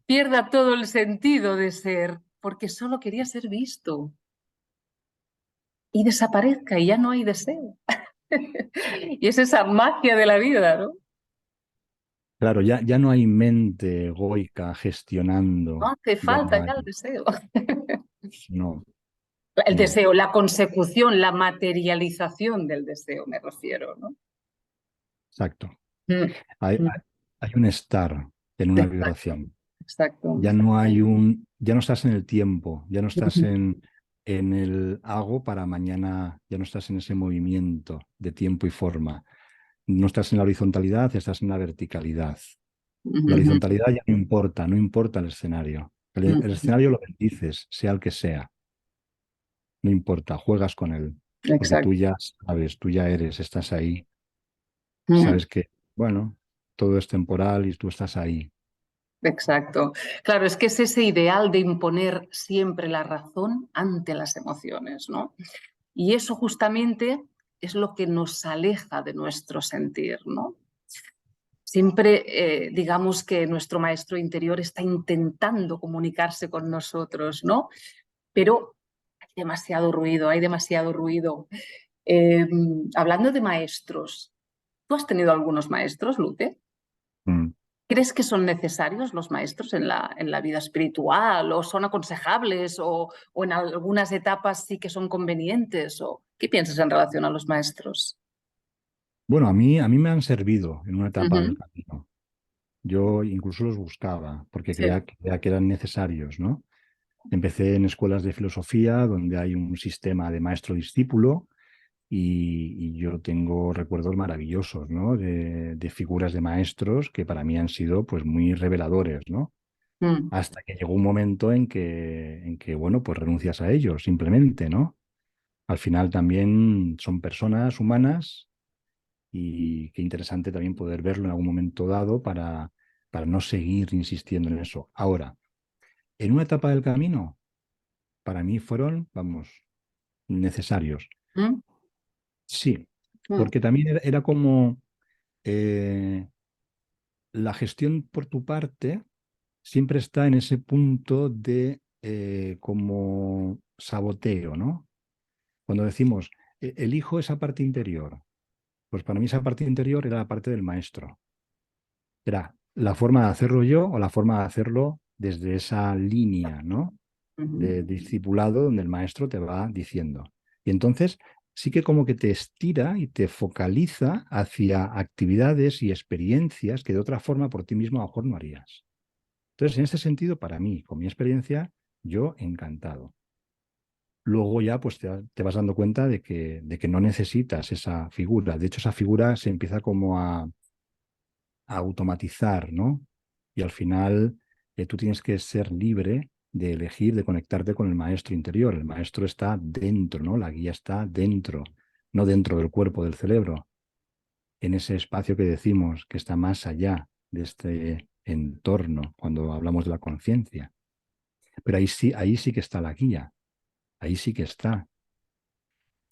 [SPEAKER 2] pierda todo el sentido de ser, porque solo quería ser visto y desaparezca y ya no hay deseo. Y es esa magia de la vida, ¿no?
[SPEAKER 1] Claro, ya no hay mente egoica
[SPEAKER 2] No
[SPEAKER 1] gestionando,
[SPEAKER 2] hace
[SPEAKER 1] ya no
[SPEAKER 2] falta
[SPEAKER 1] hay,
[SPEAKER 2] ya el deseo.
[SPEAKER 1] no,
[SPEAKER 2] El
[SPEAKER 1] no,
[SPEAKER 2] deseo, la consecución, la materialización del deseo, me refiero, ¿no?
[SPEAKER 1] exacto.
[SPEAKER 2] Mm,
[SPEAKER 1] Hay,
[SPEAKER 2] mm.
[SPEAKER 1] hay- hay un estar en una
[SPEAKER 2] Exacto,
[SPEAKER 1] vibración.
[SPEAKER 2] exacto.
[SPEAKER 1] Ya no estás en el tiempo, ya no estás
[SPEAKER 2] Ujú,
[SPEAKER 1] en el hago para mañana, ya no estás en ese movimiento de tiempo y forma. No estás en la horizontalidad, estás en la verticalidad. La
[SPEAKER 2] ujú,
[SPEAKER 1] horizontalidad ya no importa, no importa el escenario. El
[SPEAKER 2] ujú.
[SPEAKER 1] escenario lo bendices, sea el que sea, no importa, juegas con él, porque tú
[SPEAKER 2] Exacto.
[SPEAKER 1] ya sabes, tú ya eres, estás ahí,
[SPEAKER 2] Ujú.
[SPEAKER 1] sabes que, bueno, todo es temporal y tú estás ahí.
[SPEAKER 2] Exacto. Claro, es que es ese ideal de imponer siempre la razón ante las emociones, ¿no? Y eso justamente es lo que nos aleja de nuestro sentir, ¿no? Siempre digamos que nuestro maestro interior está intentando comunicarse con nosotros, ¿no? Pero hay demasiado ruido, hay demasiado ruido. Eh, Hablando de maestros, ¿tú has tenido algunos maestros, Lute?
[SPEAKER 1] Mm.
[SPEAKER 2] ¿Crees que son necesarios los maestros en la vida espiritual o son aconsejables o en algunas etapas sí que son convenientes? O, ¿qué piensas en relación a los maestros?
[SPEAKER 1] Bueno, a mí me han servido en una etapa del
[SPEAKER 2] Ujú.
[SPEAKER 1] camino. Yo incluso los buscaba porque
[SPEAKER 2] Sí.
[SPEAKER 1] creía que eran necesarios, ¿no? Empecé en escuelas de filosofía donde hay un sistema de maestro-discípulo y yo tengo recuerdos maravillosos, ¿no? De figuras de maestros que para mí han sido pues muy reveladores, ¿no?
[SPEAKER 2] Mm,
[SPEAKER 1] Hasta que llegó un momento en que, bueno, pues renuncias a ellos simplemente, ¿no? Al final también son personas humanas y qué interesante también poder verlo en algún momento dado para no seguir insistiendo en eso. Ahora, en una etapa del camino, para mí fueron, vamos, necesarios.
[SPEAKER 2] mm,
[SPEAKER 1] Sí,
[SPEAKER 2] mm,
[SPEAKER 1] porque también era como eh, la gestión por tu parte siempre está en ese punto de como saboteo, ¿no? Cuando decimos, elijo esa parte interior, pues para mí esa parte interior era la parte del maestro. Era la forma de hacerlo yo o la forma de hacerlo desde esa línea, ¿no? De
[SPEAKER 2] ujú.
[SPEAKER 1] discipulado donde el maestro te va diciendo. Y entonces sí que como que te estira y te focaliza hacia actividades y experiencias que de otra forma por ti mismo a lo mejor no harías. Entonces, en este sentido, para mí, con mi experiencia, yo encantado. luego ya pues te vas dando cuenta de que no necesitas esa figura. De hecho, esa figura se empieza como a automatizar, ¿no? Y al final tú tienes que ser libre de elegir, de conectarte con el maestro interior. El maestro está dentro, ¿no? La guía está dentro, no dentro del cuerpo, del cerebro, en ese espacio que decimos que está más allá de este entorno cuando hablamos de la conciencia. Pero ahí sí que está la guía, ahí sí que está.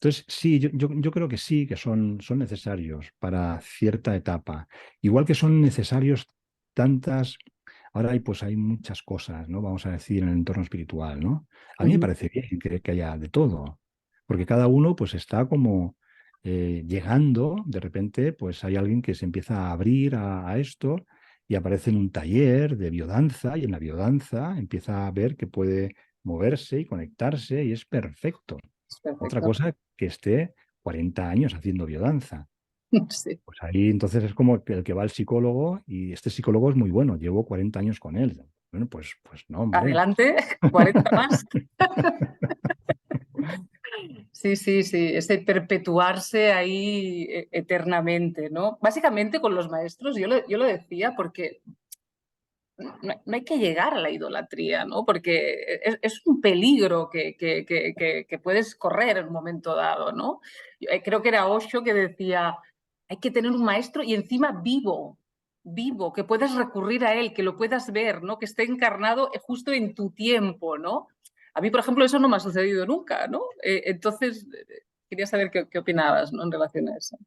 [SPEAKER 1] Entonces, sí, yo creo que sí, que son necesarios para cierta etapa. Igual que son necesarios tantas, ahora hay muchas cosas, ¿no? Vamos a decir, en el entorno espiritual, ¿no? A mí me
[SPEAKER 2] Ujú.
[SPEAKER 1] parece bien que haya de todo, porque cada uno pues está como llegando, de repente, pues hay alguien que se empieza a abrir a esto y aparece en un taller de biodanza y en la biodanza empieza a ver que puede moverse y conectarse y es perfecto.
[SPEAKER 2] Es
[SPEAKER 1] Otra
[SPEAKER 2] perfecto.
[SPEAKER 1] cosa que esté 40 años haciendo biodanza.
[SPEAKER 2] Sí.
[SPEAKER 1] Pues ahí entonces es como que el que va al psicólogo y este psicólogo es muy bueno, llevo 40 años con él. Bueno, pues no, hombre.
[SPEAKER 2] Adelante, 40 más. Sí, sí, sí, ese perpetuarse ahí eternamente, ¿no? Básicamente con los maestros, yo lo decía porque no hay que llegar a la idolatría, ¿no? Porque es un peligro que puedes correr en un momento dado, ¿no? Creo que era Osho que decía, hay que tener un maestro y encima vivo, vivo, que puedas recurrir a él, que lo puedas ver, ¿no? Que esté encarnado justo en tu tiempo, ¿no? A mí, por ejemplo, eso no me ha sucedido nunca, ¿no? Entonces, quería saber qué opinabas, ¿no? En relación a eso.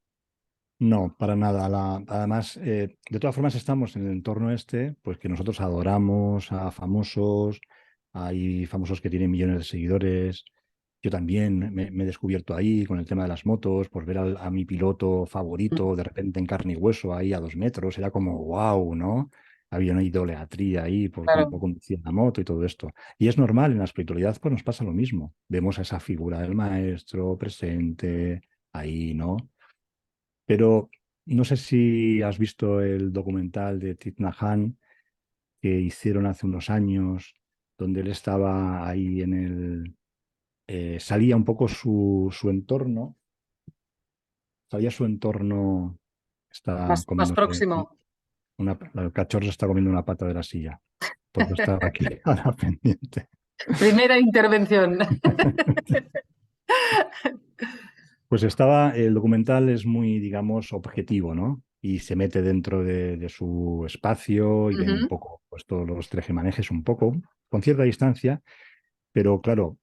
[SPEAKER 1] No, para nada. Además, de todas formas estamos en el entorno este, pues que nosotros adoramos a famosos, hay famosos que tienen millones de seguidores. Yo también me he descubierto ahí con el tema de las motos, por ver a mi piloto favorito de repente en carne y hueso ahí a 2 metros, era como wow, ¿no? Había una idolatría ahí por cómo
[SPEAKER 2] Claro.
[SPEAKER 1] conducía la moto y todo esto. Y es normal, en la espiritualidad pues nos pasa lo mismo. Vemos a esa figura del maestro presente ahí, ¿no? Pero no sé si has visto el documental de Thich Nhat Hanh que hicieron hace unos años, donde él estaba ahí salía un poco su entorno, salía su entorno, está
[SPEAKER 2] Más
[SPEAKER 1] comiéndose,
[SPEAKER 2] próximo.
[SPEAKER 1] el cachorro se está comiendo una pata de la silla. Todo estaba aquí ahora pendiente.
[SPEAKER 2] Primera intervención.
[SPEAKER 1] Pues el documental es muy, digamos, objetivo, ¿no? Y se mete dentro de su espacio y ven un
[SPEAKER 2] Ujú.
[SPEAKER 1] poco, pues todos los tejemanejes un poco, con cierta distancia, pero claro,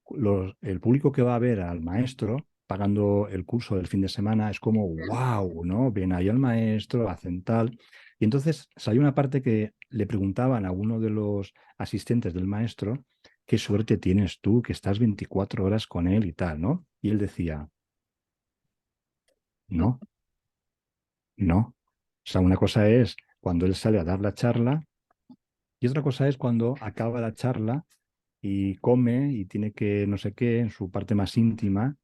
[SPEAKER 1] el público que va a ver al maestro pagando el curso del fin de semana es como, wow, ¿no? Ven ahí al maestro, hacen tal. Y entonces salió una parte que le preguntaban a uno de los asistentes del maestro, qué suerte tienes tú, que estás 24 horas con él y tal, ¿no? Y él decía, no. No. O sea, una cosa es cuando él sale a dar la charla y otra cosa es cuando acaba la charla y come y tiene que no sé qué en su parte más íntima,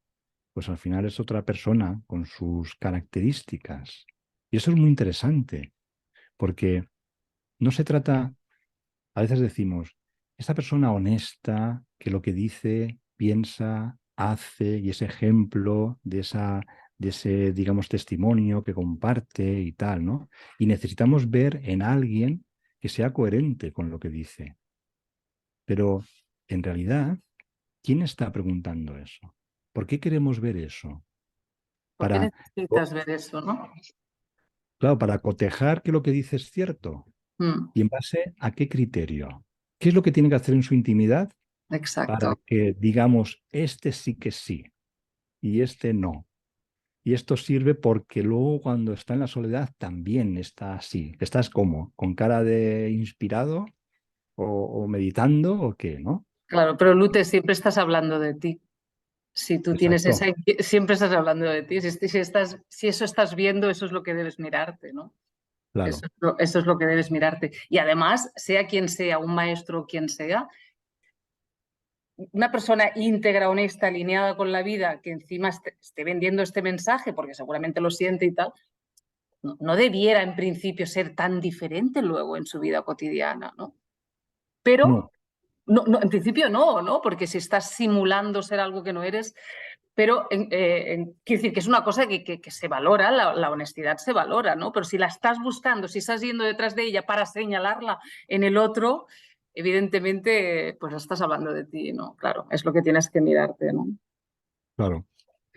[SPEAKER 1] pues al final es otra persona con sus características. Y eso es muy interesante, porque no se trata, a veces decimos, esta persona honesta que lo que dice, piensa, hace y es ejemplo de ese, digamos, testimonio que comparte y tal, ¿no? Y necesitamos ver en alguien que sea coherente con lo que dice. Pero en realidad, ¿quién está preguntando eso? ¿Por qué queremos ver eso?
[SPEAKER 2] ¿Por qué
[SPEAKER 1] Para,
[SPEAKER 2] necesitas ver eso, no?
[SPEAKER 1] claro, para cotejar que lo que dice es cierto.
[SPEAKER 2] Mm,
[SPEAKER 1] ¿Y en base a qué criterio? ¿Qué es lo que tiene que hacer en su intimidad para
[SPEAKER 2] exacto.
[SPEAKER 1] que digamos, este sí que sí y este no? Y esto sirve porque luego cuando está en la soledad también está así. ¿Estás como? ¿Con cara de inspirado o meditando o qué, no?
[SPEAKER 2] Claro, pero Lute, siempre estás hablando de ti. Si tú tienes
[SPEAKER 1] Exacto,
[SPEAKER 2] siempre estás hablando de ti. Si eso estás viendo, eso es lo que debes mirarte, ¿no?
[SPEAKER 1] claro.
[SPEAKER 2] Eso es lo que debes mirarte. Y además, sea quien sea, un maestro o quien sea, una persona íntegra, honesta, alineada con la vida, que encima esté vendiendo este mensaje, porque seguramente lo siente y tal, no debiera en principio ser tan diferente luego en su vida cotidiana, ¿no? Pero
[SPEAKER 1] No,
[SPEAKER 2] No, no, en principio no, ¿no? Porque si estás simulando ser algo que no eres, pero quiero decir que es una cosa que se valora, la honestidad se valora, ¿no? Pero si la estás buscando, si estás yendo detrás de ella para señalarla en el otro, evidentemente, pues estás hablando de ti, ¿no? Claro, es lo que tienes que mirarte, ¿no?
[SPEAKER 1] Claro.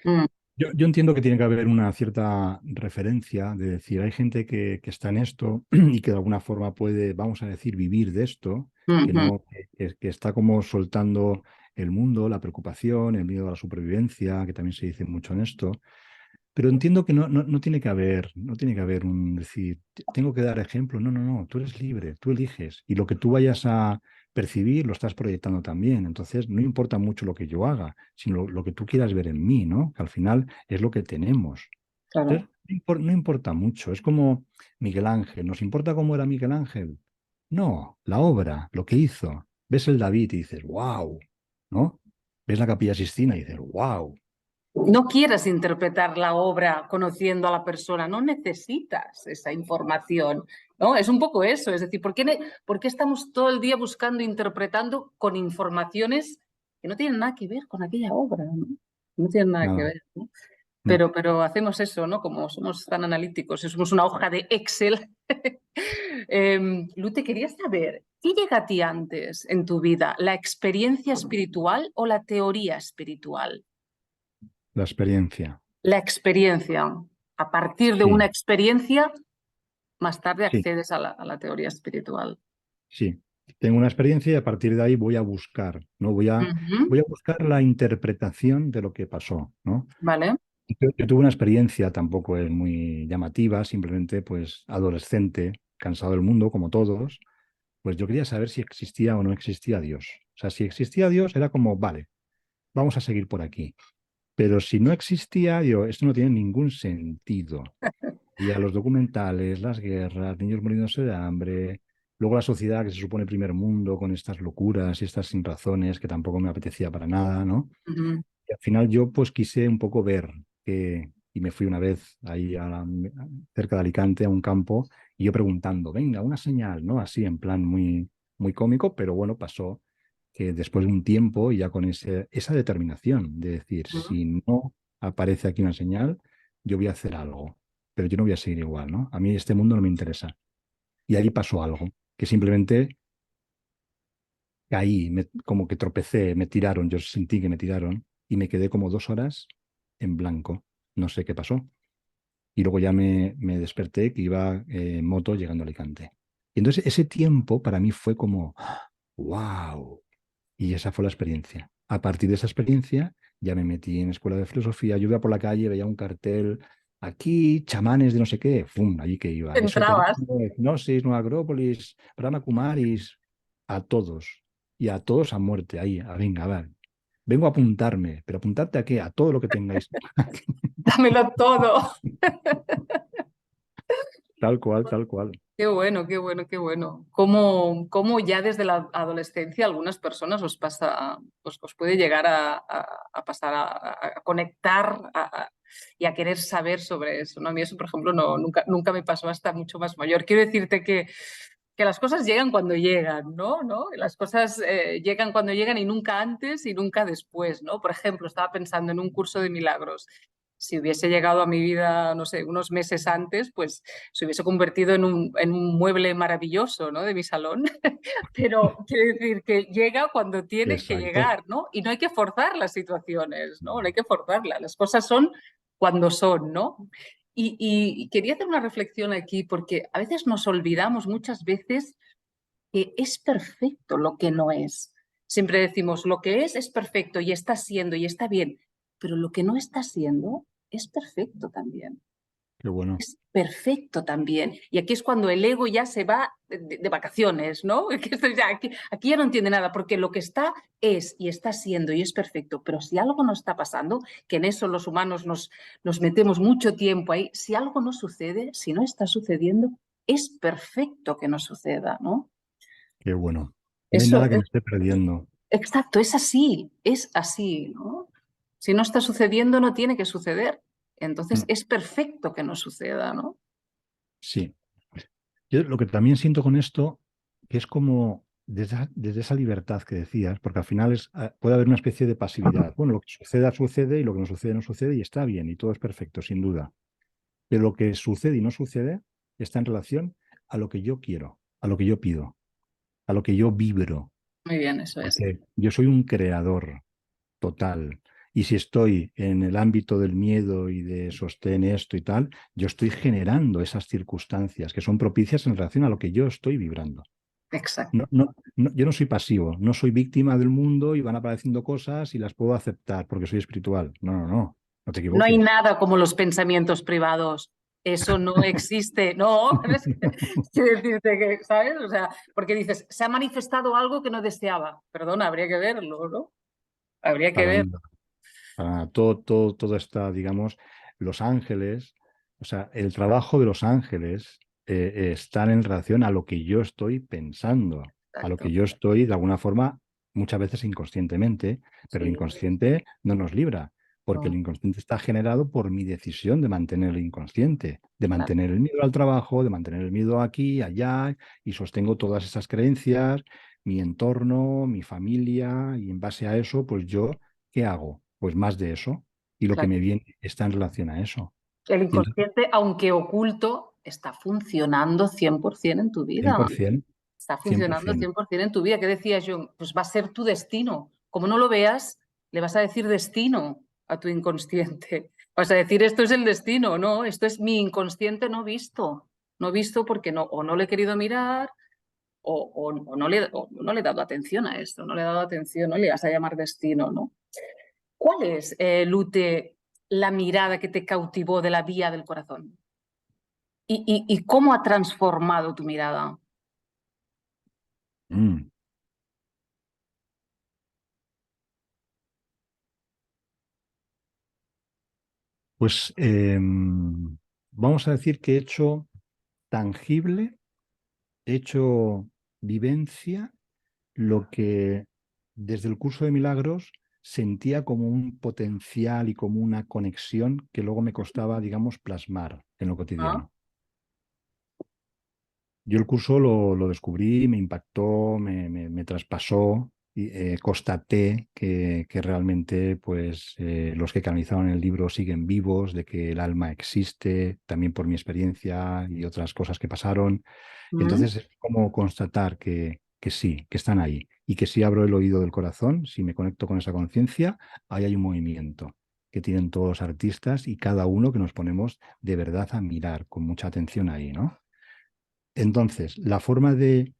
[SPEAKER 2] Mm,
[SPEAKER 1] Yo entiendo que tiene que haber una cierta referencia de decir, hay gente que está en esto y que de alguna forma puede, vamos a decir, vivir de esto, que
[SPEAKER 2] ujú,
[SPEAKER 1] no, que está como soltando el mundo, la preocupación, el miedo a la supervivencia, que también se dice mucho en esto. Pero entiendo que no tiene que haber, no tiene que haber un decir, tengo que dar ejemplo". No, no, no, tú eres libre, tú eliges. Y lo que tú vayas a percibir lo estás proyectando también. Entonces, no importa mucho lo que yo haga, sino lo que tú quieras ver en mí, ¿no? Que al final es lo que tenemos.
[SPEAKER 2] claro.
[SPEAKER 1] Entonces, no importa mucho. Es como Miguel Ángel. ¿Nos importa cómo era Miguel Ángel? No, la obra, lo que hizo. Ves el David y dices, wow, ¿no? Ves la Capilla Sistina y dices, wow.
[SPEAKER 2] No quieras interpretar la obra conociendo a la persona, no necesitas esa información, ¿no? Es un poco eso, es decir, por qué estamos todo el día buscando, interpretando con informaciones que no tienen nada que ver con aquella obra, ¿no? No tienen nada que
[SPEAKER 1] Nada.
[SPEAKER 2] ver, ¿no?
[SPEAKER 1] Mm.
[SPEAKER 2] Pero hacemos eso, ¿no? Como somos tan analíticos, somos una hoja de Excel. Lu, te quería saber, ¿qué llega a ti antes en tu vida? ¿La experiencia espiritual o la teoría espiritual?
[SPEAKER 1] La experiencia.
[SPEAKER 2] La experiencia. A partir de una
[SPEAKER 1] Sí,
[SPEAKER 2] experiencia, más tarde
[SPEAKER 1] sí,
[SPEAKER 2] accedes a la teoría espiritual.
[SPEAKER 1] sí. Tengo una experiencia y a partir de ahí voy a buscar, ¿no?
[SPEAKER 2] Ujú.
[SPEAKER 1] Voy a buscar la interpretación de lo que pasó, ¿no?
[SPEAKER 2] ¿Vale?
[SPEAKER 1] Yo tuve una experiencia, tampoco es muy llamativa, simplemente pues adolescente, cansado del mundo, como todos, pues yo quería saber si existía o no existía Dios. O sea, si existía Dios era como, vale, vamos a seguir por aquí. Pero si no existía, yo, esto no tiene ningún sentido. Y a los documentales, las guerras, niños muriéndose de hambre, luego la sociedad que se supone primer mundo con estas locuras y estas sin razones que tampoco me apetecía para nada, ¿no?
[SPEAKER 2] Ujú.
[SPEAKER 1] Y al final yo pues quise un poco ver y me fui una vez ahí cerca de Alicante a un campo y yo preguntando, venga, una señal, ¿no? Así en plan muy, muy cómico, pero bueno, pasó que después de un tiempo y ya con esa determinación de decir,
[SPEAKER 2] Ujú.
[SPEAKER 1] si no aparece aquí una señal, yo voy a hacer algo, pero yo no voy a seguir igual, ¿no? A mí este mundo no me interesa. Y ahí pasó algo, que simplemente caí, como que tropecé, me tiraron, yo sentí que me tiraron y me quedé como 2 horas en blanco. No sé qué pasó. Y luego ya me desperté que iba en moto llegando a Alicante. Y entonces ese tiempo para mí fue como, wow. Y esa fue la experiencia. A partir de esa experiencia ya me metí en escuela de filosofía. Yo iba por la calle, veía un cartel, aquí, chamanes de no sé qué, ¡fum! Allí que iba.
[SPEAKER 2] Entrabas.
[SPEAKER 1] Esoterismo, hipnosis, Nueva Acrópolis, Brahma Kumaris, a todos. Y a todos a muerte, ahí, venga, a ver. Vengo a apuntarme, pero ¿apuntarte a qué? A todo lo que tengáis.
[SPEAKER 2] Dámelo todo.
[SPEAKER 1] Tal cual, tal cual.
[SPEAKER 2] Qué bueno, qué bueno, qué bueno. Cómo ya desde la adolescencia algunas personas os pasa, os puede llegar a pasar a conectar y a querer saber sobre eso, ¿no? A mí eso, por ejemplo, no, nunca me pasó hasta mucho más mayor. Quiero decirte que las cosas llegan cuando llegan, ¿no? ¿No? Las cosas llegan cuando llegan y nunca antes y nunca después, ¿no? Por ejemplo, estaba pensando en un curso de milagros. Si hubiese llegado a mi vida, no sé, unos meses antes, pues se hubiese convertido en un mueble maravilloso, ¿no? De mi salón. Pero quiere decir que llega cuando tiene que
[SPEAKER 1] Exacto.
[SPEAKER 2] llegar, ¿no? Y no hay que forzar las situaciones, ¿no? No hay que forzarlas. Las cosas son cuando son, ¿no? Y quería hacer una reflexión aquí porque a veces nos olvidamos muchas veces que es perfecto lo que no es. Siempre decimos, lo que es perfecto y está siendo y está bien, pero lo que no está siendo es perfecto también.
[SPEAKER 1] Qué bueno.
[SPEAKER 2] Es perfecto también. Y aquí es cuando el ego ya se va de vacaciones, ¿no? Que esto ya, aquí ya no entiende nada, porque lo que está es y está siendo y es perfecto, pero si algo no está pasando, que en eso los humanos nos metemos mucho tiempo ahí, si algo no sucede, si no está sucediendo, es perfecto que no suceda, ¿no?
[SPEAKER 1] Qué bueno. No hay
[SPEAKER 2] Eso
[SPEAKER 1] nada que me esté perdiendo.
[SPEAKER 2] exacto, es así, ¿no? Si no está sucediendo, no tiene que suceder. Entonces
[SPEAKER 1] Mm.
[SPEAKER 2] es perfecto que no suceda, ¿no?
[SPEAKER 1] Sí. Yo lo que también siento con esto, que es como desde esa libertad que decías, porque al final puede haber una especie de pasividad. Bueno, lo que suceda, sucede y lo que no sucede, no sucede y está bien y todo es perfecto, sin duda. Pero lo que sucede y no sucede está en relación a lo que yo quiero, a lo que yo pido, a lo que yo vibro,
[SPEAKER 2] Muy bien, eso es.
[SPEAKER 1] porque yo soy un creador total. Y si estoy en el ámbito del miedo y de sostén esto y tal, yo estoy generando esas circunstancias que son propicias en relación a lo que yo estoy vibrando.
[SPEAKER 2] Exacto.
[SPEAKER 1] Yo no soy pasivo, no soy víctima del mundo y van apareciendo cosas y las puedo aceptar porque soy espiritual. No te
[SPEAKER 2] No hay
[SPEAKER 1] equivoques.
[SPEAKER 2] nada como los pensamientos privados. Eso no existe. No, es que decirte que, ¿sabes? O sea, porque dices, se ha manifestado algo que no deseaba. Perdona, habría que verlo, ¿no? Habría que
[SPEAKER 1] Para
[SPEAKER 2] ver.
[SPEAKER 1] nada. Todo está, digamos, los ángeles, o sea, el trabajo de los ángeles está en relación a lo que yo estoy pensando, a lo que
[SPEAKER 2] Exacto.
[SPEAKER 1] yo estoy, de alguna forma, muchas veces inconscientemente, pero el
[SPEAKER 2] Sí,
[SPEAKER 1] inconsciente no nos libra, porque el
[SPEAKER 2] no,
[SPEAKER 1] inconsciente está generado por mi decisión de mantener el inconsciente, de
[SPEAKER 2] claro.
[SPEAKER 1] mantener el miedo al trabajo, de mantener el miedo aquí, allá, y sostengo todas esas creencias, mi entorno, mi familia, y en base a eso, pues yo, ¿qué hago? Pues más de eso. Y lo que
[SPEAKER 2] Claro.
[SPEAKER 1] me viene está en relación a eso.
[SPEAKER 2] El
[SPEAKER 1] Y entonces,
[SPEAKER 2] inconsciente, aunque oculto, está funcionando 100% en tu vida.
[SPEAKER 1] 100%,
[SPEAKER 2] Está funcionando
[SPEAKER 1] 100%.
[SPEAKER 2] 100% en tu vida. ¿Qué decías, John? Pues va a ser tu destino. Como no lo veas, le vas a decir destino a tu inconsciente. Vas a decir, esto es el destino, no, esto es mi inconsciente no visto. No visto porque no, o no le he querido mirar o no le he dado atención a esto, no le he dado atención, no le vas a llamar destino, ¿no? ¿Cuál es, Lute, la mirada que te cautivó de la vía del corazón? ¿Y cómo ha transformado tu mirada?
[SPEAKER 1] Mm. Pues vamos a decir que he hecho tangible, he hecho vivencia lo que desde el curso de milagros sentía como un potencial y como una conexión que luego me costaba, digamos, plasmar en lo
[SPEAKER 2] ¿Ah?
[SPEAKER 1] cotidiano. Yo el curso lo descubrí, me impactó, me traspasó y constaté que realmente pues, los que canalizaron el libro siguen vivos, de que el alma existe, también por mi experiencia y otras cosas que pasaron.
[SPEAKER 2] ¿Mm?
[SPEAKER 1] Entonces es como constatar que sí, que están ahí y que si abro el oído del corazón, si me conecto con esa conciencia, ahí hay un movimiento que tienen todos los artistas y cada uno que nos ponemos de verdad a mirar con mucha atención ahí, ¿no? Entonces, la forma de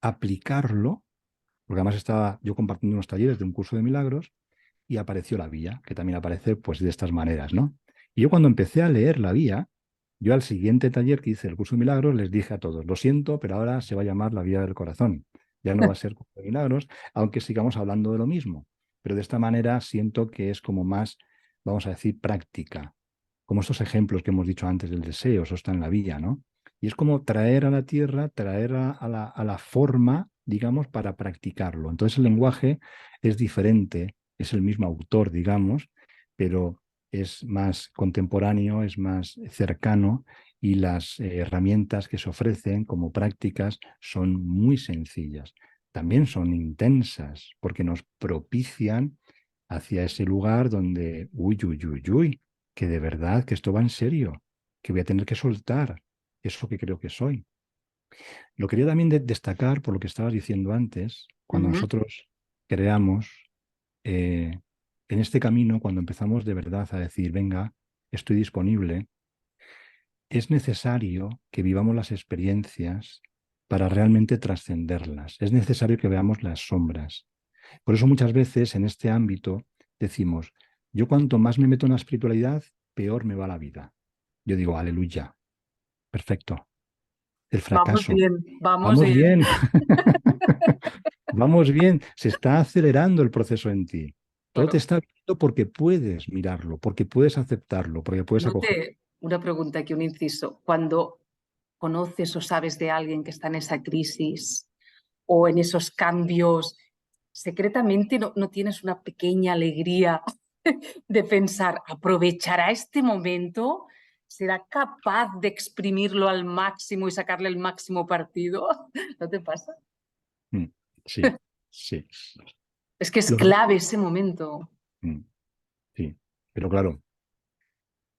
[SPEAKER 1] aplicarlo, porque además estaba yo compartiendo unos talleres de un curso de milagros y apareció la vía, que también aparece pues de estas maneras, ¿no? Y yo cuando empecé a leer la vía, yo al siguiente taller que hice el curso de milagros les dije a todos, lo siento, pero ahora se va a llamar la vía del corazón. Ya no va a ser curso de milagros, aunque sigamos hablando de lo mismo. Pero de esta manera siento que es como más, vamos a decir, práctica. Como estos ejemplos que hemos dicho antes del deseo, eso está en la vía, ¿no? Y es como traer a la tierra, traer a la forma, digamos, para practicarlo. Entonces el lenguaje es diferente, es el mismo autor, digamos, pero es más contemporáneo, es más cercano y las herramientas que se ofrecen como prácticas son muy sencillas. También son intensas porque nos propician hacia ese lugar donde, uy, uy, uy, uy, que de verdad, que esto va en serio, que voy a tener que soltar eso que creo que soy. Lo quería también destacar por lo que estabas diciendo antes, cuando
[SPEAKER 2] Ujú.
[SPEAKER 1] nosotros creamos en este camino, cuando empezamos de verdad a decir, venga, estoy disponible, es necesario que vivamos las experiencias para realmente trascenderlas. Es necesario que veamos las sombras. Por eso muchas veces en este ámbito decimos, yo cuanto más me meto en la espiritualidad, peor me va la vida. Yo digo, aleluya, perfecto. El
[SPEAKER 2] Vamos
[SPEAKER 1] fracaso.
[SPEAKER 2] bien, vamos
[SPEAKER 1] Vamos
[SPEAKER 2] bien.
[SPEAKER 1] bien, vamos bien. Se está acelerando el proceso en ti. Todo te
[SPEAKER 2] Claro.
[SPEAKER 1] está viendo porque puedes mirarlo, porque puedes aceptarlo, porque puedes acoger.
[SPEAKER 2] Lute, una pregunta aquí, un inciso. Cuando conoces o sabes de alguien que está en esa crisis o en esos cambios, secretamente no tienes una pequeña alegría de pensar, aprovechará este momento, será capaz de exprimirlo al máximo y sacarle el máximo partido. ¿No te pasa?
[SPEAKER 1] Mm. Sí, sí.
[SPEAKER 2] Es que es
[SPEAKER 1] Lo que-
[SPEAKER 2] clave ese momento.
[SPEAKER 1] Mm, sí, pero claro,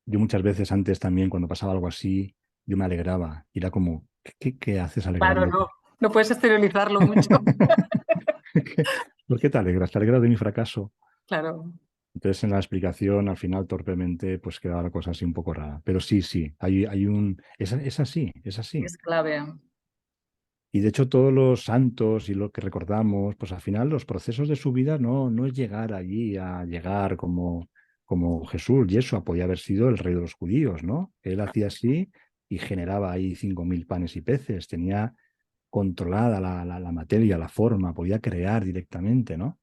[SPEAKER 1] yo muchas veces antes también, cuando pasaba algo así, yo me alegraba. Y era como, ¿qué haces
[SPEAKER 2] Claro,
[SPEAKER 1] alegrándote?
[SPEAKER 2] no puedes exteriorizarlo mucho.
[SPEAKER 1] ¿Por qué te alegras? ¿Te alegras de mi fracaso?
[SPEAKER 2] Claro,
[SPEAKER 1] Entonces, en la explicación, al final, torpemente, pues quedaba la cosa así un poco rara. Pero sí, sí, hay un... Es así, es así.
[SPEAKER 2] es clave.
[SPEAKER 1] Y de hecho, todos los santos y lo que recordamos, pues al final los procesos de su vida no es llegar allí a llegar como Jesús. Yeshua podía haber sido el rey de los judíos, ¿no? Él hacía así y generaba ahí 5.000 panes y peces. Tenía controlada la materia, la forma, podía crear directamente, ¿no?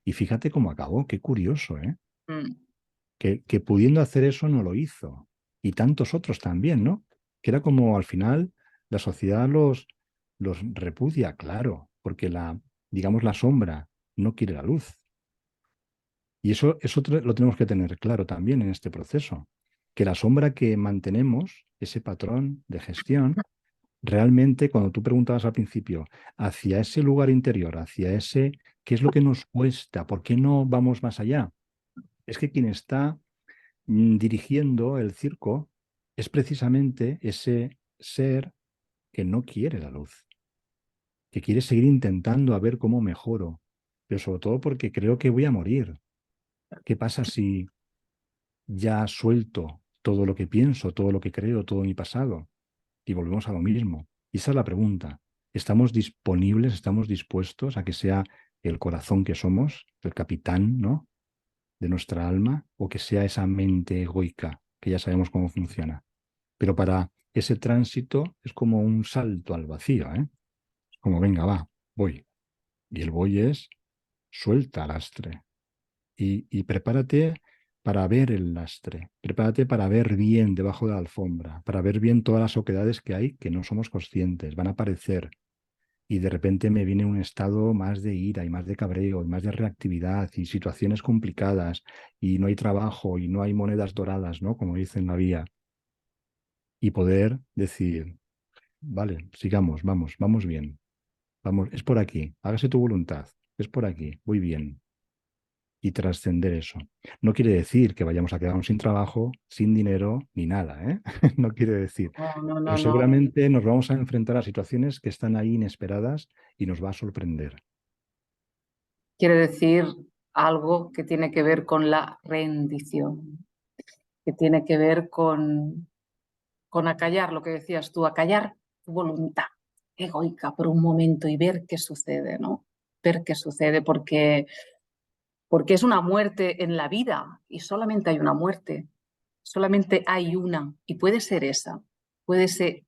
[SPEAKER 1] Y fíjate cómo acabó, qué curioso, ¿eh?
[SPEAKER 2] Mm.
[SPEAKER 1] Que pudiendo hacer eso no lo hizo. Y tantos otros también, ¿no? Que era como al final la sociedad los repudia, claro, porque digamos, la sombra no quiere la luz. Y eso lo tenemos que tener claro también en este proceso, que la sombra que mantenemos, ese patrón de gestión, realmente cuando tú preguntabas al principio, hacia ese lugar interior, hacia ese, ¿qué es lo que nos cuesta? ¿Por qué no vamos más allá? Es que quien está dirigiendo el circo es precisamente ese ser que no quiere la luz, que quiere seguir intentando a ver cómo mejoro, pero sobre todo porque creo que voy a morir. ¿Qué pasa si ya suelto todo lo que pienso, todo lo que creo, todo mi pasado? Y volvemos a lo mismo. Y esa es la pregunta. ¿Estamos disponibles, estamos dispuestos a que sea el corazón que somos, el capitán, ¿no? de nuestra alma, o que sea esa mente egoica, que ya sabemos cómo funciona? Pero para ese tránsito es como un salto al vacío, ¿eh? Como, venga, va, voy. Y el voy es suelta lastre y prepárate para ver el lastre. Prepárate para ver bien debajo de la alfombra, para ver bien todas las oquedades que hay que no somos conscientes, van a aparecer. Y de repente me viene un estado más de ira y más de cabreo y más de reactividad y situaciones complicadas y no hay trabajo y no hay monedas doradas, ¿no? Como dice en la vía. Y poder decir, vale, sigamos, vamos bien. Vamos, es por aquí, hágase tu voluntad, es por aquí, muy bien. Y trascender eso. No quiere decir que vayamos a quedarnos sin trabajo, sin dinero, ni nada, ¿eh? No quiere decir.
[SPEAKER 2] No, no,
[SPEAKER 1] Pero
[SPEAKER 2] no, no.
[SPEAKER 1] seguramente nos vamos a enfrentar a situaciones que están ahí inesperadas y nos va a sorprender.
[SPEAKER 2] Quiere decir algo que tiene que ver con la rendición, que tiene que ver con acallar lo que decías tú, acallar tu voluntad egoica por un momento y ver qué sucede, ¿no? Ver qué sucede, porque es una muerte en la vida y solamente hay una muerte, solamente hay una y puede ser esa, puede ser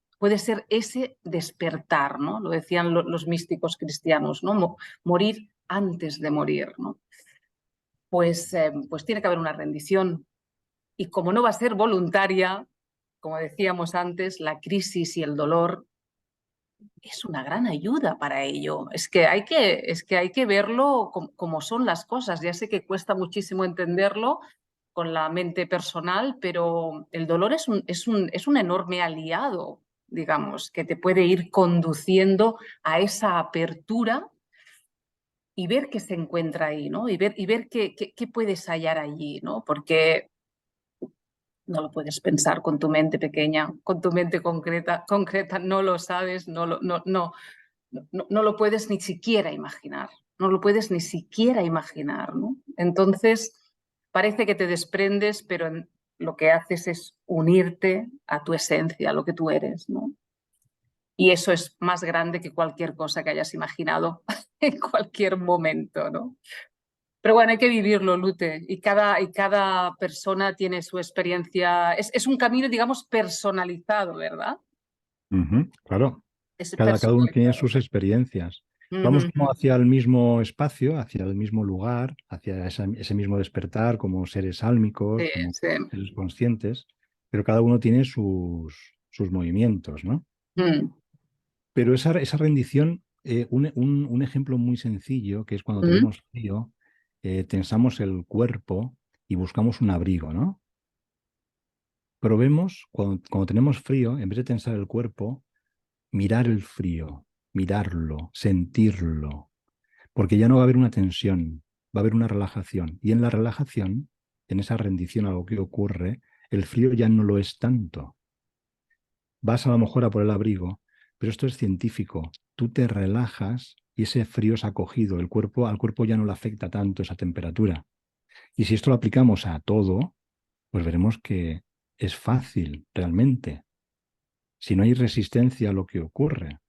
[SPEAKER 2] ese despertar, ¿no? Lo decían los místicos cristianos, ¿no? Morir antes de morir, ¿no? Pues tiene que haber una rendición. Y como no va a ser voluntaria, como decíamos antes, la crisis y el dolor es una gran ayuda para ello. Es que hay que verlo como son las cosas. Ya sé que cuesta muchísimo entenderlo con la mente personal, pero el dolor es un enorme aliado, digamos, que te puede ir conduciendo a esa apertura y ver qué se encuentra ahí, ¿no? Y ver qué puedes hallar allí, ¿no? Porque no lo puedes pensar con tu mente pequeña, con tu mente concreta no lo sabes, no lo puedes ni siquiera imaginar, no lo puedes ni siquiera imaginar, ¿no? Entonces, parece que te desprendes, pero lo que haces es unirte a tu esencia, a lo que tú eres, ¿no? Y eso es más grande que cualquier cosa que hayas imaginado en cualquier momento, ¿no? Pero bueno, hay que vivirlo, Lute, y cada persona tiene su experiencia. Es un camino, digamos, personalizado, ¿verdad?
[SPEAKER 1] Ujú, claro,
[SPEAKER 2] Es
[SPEAKER 1] cada uno tiene
[SPEAKER 2] personalizado.
[SPEAKER 1] sus experiencias. Vamos
[SPEAKER 2] Ujú.
[SPEAKER 1] como hacia el mismo espacio, hacia el mismo lugar, hacia ese mismo despertar como seres álmicos,
[SPEAKER 2] Sí,
[SPEAKER 1] como
[SPEAKER 2] sí.
[SPEAKER 1] seres conscientes, pero cada uno tiene sus movimientos, ¿no?
[SPEAKER 2] Mm,
[SPEAKER 1] Pero esa rendición, un ejemplo muy sencillo, que es cuando
[SPEAKER 2] mm,
[SPEAKER 1] tenemos frío, tensamos el cuerpo y buscamos un abrigo, ¿no? Probemos, cuando tenemos frío, en vez de tensar el cuerpo, mirar el frío, mirarlo, sentirlo. porque ya no va a haber una tensión, va a haber una relajación. Y en la relajación, en esa rendición a lo que ocurre, el frío ya no lo es tanto. Vas a lo mejor a por el abrigo, pero esto es científico. Tú te relajas y ese frío es acogido. Al cuerpo ya no le afecta tanto esa temperatura. Y si esto lo aplicamos a todo, pues veremos que es fácil realmente. Si no hay resistencia a lo que ocurre,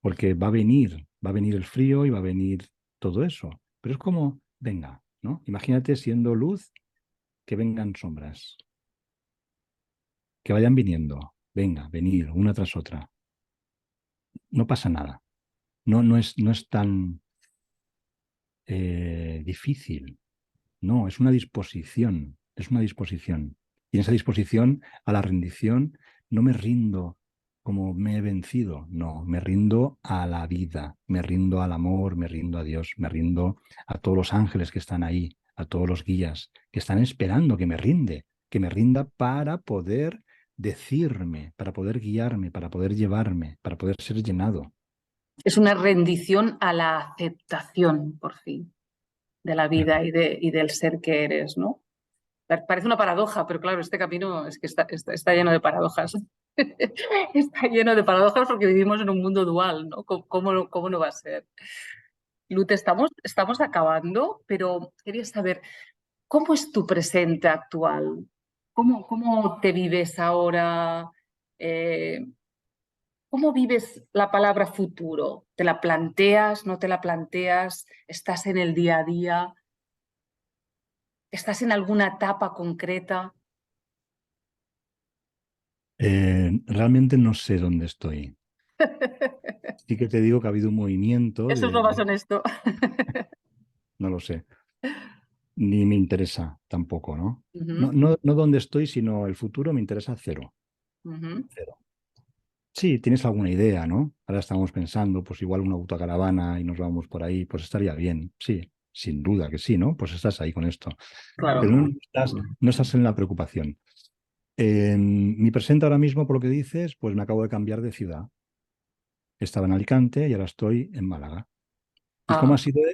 [SPEAKER 1] porque va a venir el frío y va a venir todo eso. Pero es como, venga, ¿no? Imagínate siendo luz, que vengan sombras, que vayan viniendo, venga, venir una tras otra. No pasa nada. No es tan difícil. No, es una disposición, es una disposición. Y en esa disposición a la rendición no me rindo como me he vencido, no, me rindo a la vida, me rindo al amor, me rindo a Dios, me rindo a todos los ángeles que están ahí, a todos los guías que están esperando que me rinda para poder decirme, para poder guiarme, para poder llevarme, para poder ser llenado.
[SPEAKER 2] Es una rendición a la aceptación, por fin, de la vida y del ser que eres, ¿no? Parece una paradoja, pero claro, este camino es que está lleno de paradojas. Está lleno de paradojas porque vivimos en un mundo dual, ¿no? ¿Cómo no va a ser? Lute, estamos acabando, pero quería saber, ¿cómo es tu presente actual? ¿Cómo te vives ahora? Eh, ¿Cómo vives la palabra futuro? ¿Te la planteas? ¿No te la planteas? ¿Estás en el día a día? ¿Estás en alguna etapa concreta?
[SPEAKER 1] Realmente no sé dónde estoy. Sí que te digo que ha habido un movimiento
[SPEAKER 2] Eso es lo más honesto.
[SPEAKER 1] no lo sé, ni me interesa tampoco, ¿no? No,
[SPEAKER 2] Ujú,
[SPEAKER 1] no, no dónde estoy, sino el futuro me interesa cero,
[SPEAKER 2] ujú.
[SPEAKER 1] cero. Sí, tienes alguna idea, ¿no? Ahora estamos pensando, pues igual una autocaravana y nos vamos por ahí, pues estaría bien, sí, sin duda que sí, ¿no? Pues estás ahí con esto, pero
[SPEAKER 2] Claro.
[SPEAKER 1] no estás en la preocupación. Mi presente ahora mismo, por lo que dices, pues me acabo de cambiar de ciudad. Estaba en Alicante y ahora estoy en Málaga.
[SPEAKER 2] Ah,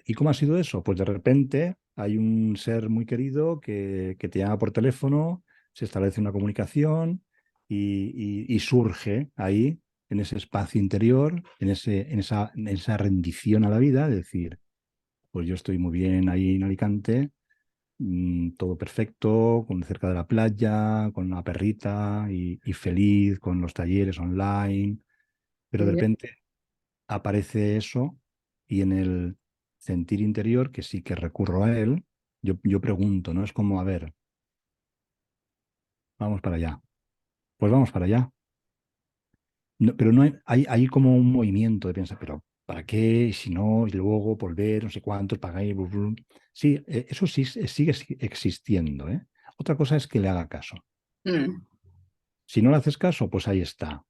[SPEAKER 1] Y cómo ha sido eso? Pues de repente hay un ser muy querido que te llama por teléfono, se establece una comunicación y surge ahí, en ese espacio interior, en esa rendición a la vida, de decir, pues yo estoy muy bien ahí en Alicante, todo perfecto, cerca de la playa, con una perrita y feliz, con los talleres online,
[SPEAKER 2] qué
[SPEAKER 1] pero de
[SPEAKER 2] bien.
[SPEAKER 1] repente aparece eso y en el sentir interior, que sí que recurro a él, yo pregunto, ¿no? Es como, a ver, vamos para allá. Pues vamos para allá. Pero no hay como un movimiento de pensar, pero ¿para qué? Y si no, y luego volver, no sé cuántos, pagáis. Blu, blu. Sí, eso sí sigue existiendo, ¿eh? Otra cosa es que le haga caso.
[SPEAKER 2] Mm.
[SPEAKER 1] Si no le haces caso, pues ahí está.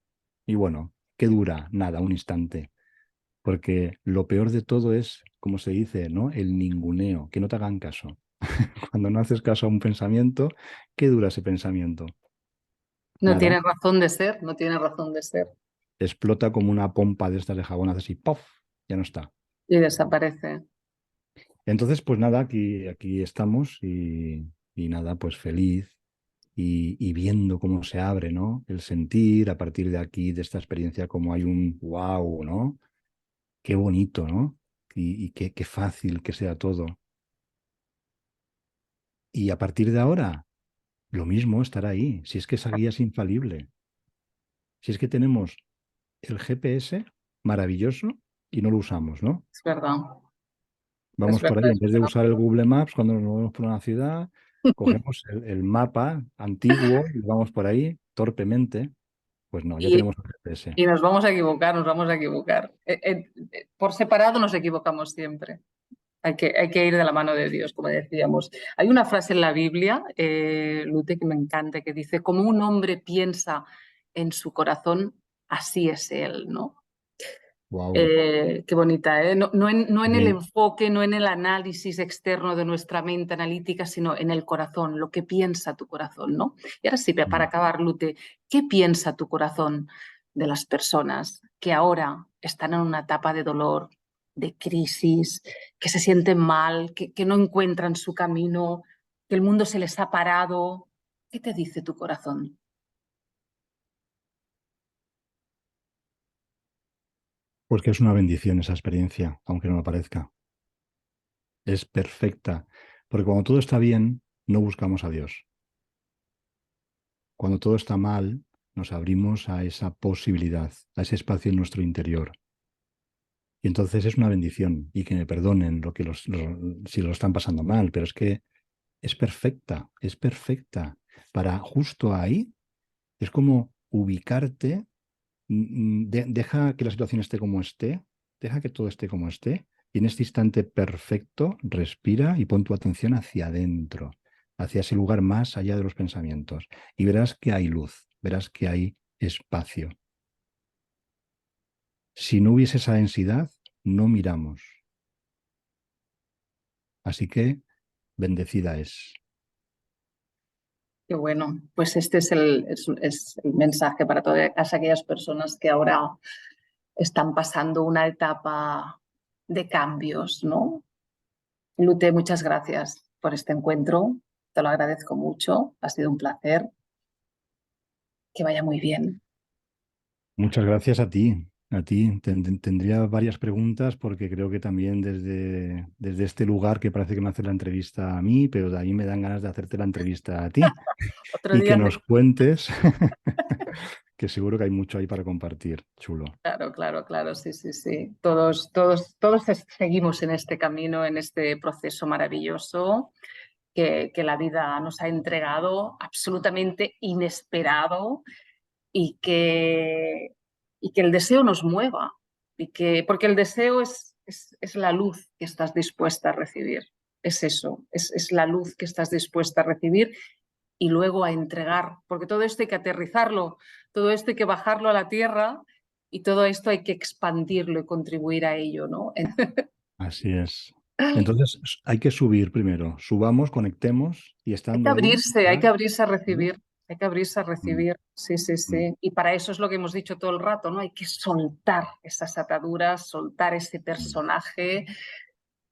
[SPEAKER 1] Y bueno, ¿qué dura? Nada, un instante. Porque lo peor de todo es, como se dice, ¿no? El ninguneo, que no te hagan caso. Cuando no haces caso a un pensamiento, ¿qué dura ese pensamiento?
[SPEAKER 2] No
[SPEAKER 1] Nada,
[SPEAKER 2] tiene razón de ser, no tiene razón de ser.
[SPEAKER 1] explota como una pompa de estas de jabón, hace así, ¡pof! Ya no está.
[SPEAKER 2] Y desaparece.
[SPEAKER 1] Entonces, pues nada, aquí estamos y nada, pues feliz y viendo cómo se abre, ¿no? El sentir a partir de aquí, de esta experiencia, como hay un wow, ¿no? Qué bonito, ¿no? Y qué fácil que sea todo. Y a partir de ahora, lo mismo estará ahí, si es que esa guía es infalible, si es que tenemos el GPS maravilloso y no lo usamos, ¿no?
[SPEAKER 2] Es verdad. Es
[SPEAKER 1] Vamos por ahí,
[SPEAKER 2] verdad,
[SPEAKER 1] en
[SPEAKER 2] es
[SPEAKER 1] vez de usar el Google Maps cuando nos movemos por una ciudad,
[SPEAKER 2] verdad.
[SPEAKER 1] cogemos el mapa antiguo y vamos por ahí torpemente. Pues no, ya
[SPEAKER 2] Y,
[SPEAKER 1] tenemos el GPS.
[SPEAKER 2] y nos vamos a equivocar, nos vamos a equivocar. Por separado nos equivocamos siempre. Hay que ir de la mano de Dios, como decíamos. Hay una frase en la Biblia, Lute, que me encanta, que dice, como un hombre piensa en su corazón, así es él, ¿no?
[SPEAKER 1] Wow.
[SPEAKER 2] Qué bonita, ¿eh? No en el enfoque, no en el análisis externo de nuestra mente analítica, sino en el corazón, lo que piensa tu corazón, ¿no? Y ahora sí, para acabar, Lute, ¿qué piensa tu corazón de las personas que ahora están en una etapa de dolor, de crisis, que se sienten mal, que no encuentran su camino, que el mundo se les ha parado. ¿Qué te dice tu corazón?
[SPEAKER 1] Pues que es una bendición esa experiencia, aunque no lo parezca. Es perfecta, porque cuando todo está bien, no buscamos a Dios. Cuando todo está mal, nos abrimos a esa posibilidad, a ese espacio en nuestro interior. Y entonces es una bendición, y que me perdonen lo que si lo están pasando mal, pero es que es perfecta. Para justo ahí, es como ubicarte, deja que la situación esté como esté, deja que todo esté como esté, y en este instante perfecto, respira y pon tu atención hacia adentro, hacia ese lugar más allá de los pensamientos, y verás que hay luz, verás que hay espacio. Si no hubiese esa densidad, no miramos. Así que bendecida es.
[SPEAKER 2] Qué bueno, pues este es el mensaje para todas aquellas personas que ahora están pasando una etapa de cambios, ¿no? Lute, muchas gracias por este encuentro, te lo agradezco mucho, ha sido un placer, que vaya muy bien.
[SPEAKER 1] Muchas gracias a ti. A ti tendría varias preguntas porque creo que también desde este lugar que parece que me hace la entrevista a mí, pero de ahí me dan ganas de hacerte la entrevista a ti
[SPEAKER 2] Otro
[SPEAKER 1] y que
[SPEAKER 2] día,
[SPEAKER 1] nos cuentes, que seguro que hay mucho ahí para compartir. Chulo.
[SPEAKER 2] claro, claro, claro, sí, sí, sí. Todos seguimos en este camino, en este proceso maravilloso que la vida nos ha entregado, absolutamente inesperado y y que el deseo nos mueva, porque el deseo es la luz que estás dispuesta a recibir, es eso, es la luz que estás dispuesta a recibir y luego a entregar, porque todo esto hay que aterrizarlo, todo esto hay que bajarlo a la tierra y todo esto hay que expandirlo y contribuir a ello, ¿no?
[SPEAKER 1] Así es. Entonces hay que subir primero. Subamos, conectemos y estando ahí,
[SPEAKER 2] Hay que
[SPEAKER 1] ya.
[SPEAKER 2] abrirse a
[SPEAKER 1] ¿No?
[SPEAKER 2] recibir, hay que abrirse a
[SPEAKER 1] Mm,
[SPEAKER 2] recibir, sí, sí,
[SPEAKER 1] mm,
[SPEAKER 2] sí. Y para eso es lo que hemos dicho todo el rato, ¿no? Hay que soltar esas ataduras, soltar ese
[SPEAKER 1] mm.
[SPEAKER 2] personaje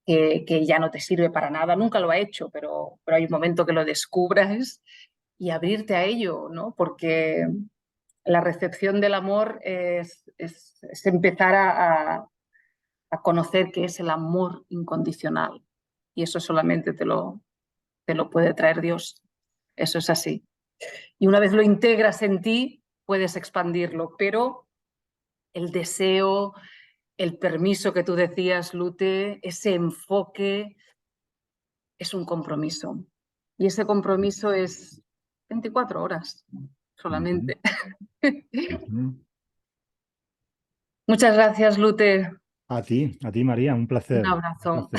[SPEAKER 2] que ya no te sirve para nada, nunca lo ha hecho, pero hay un momento que lo descubras y abrirte a ello, ¿no? Porque la recepción del amor es empezar a conocer qué es el amor incondicional y eso solamente te lo puede traer Dios, eso es así. Y una vez lo integras en ti, puedes expandirlo, pero el deseo, el permiso que tú decías, Lute, ese enfoque es un compromiso. Y ese compromiso es 24 horas
[SPEAKER 1] Ujú,
[SPEAKER 2] solamente.
[SPEAKER 1] ujú.
[SPEAKER 2] Muchas gracias, Lute.
[SPEAKER 1] A ti, María, un
[SPEAKER 2] Un
[SPEAKER 1] placer. Un
[SPEAKER 2] abrazo.
[SPEAKER 1] placer.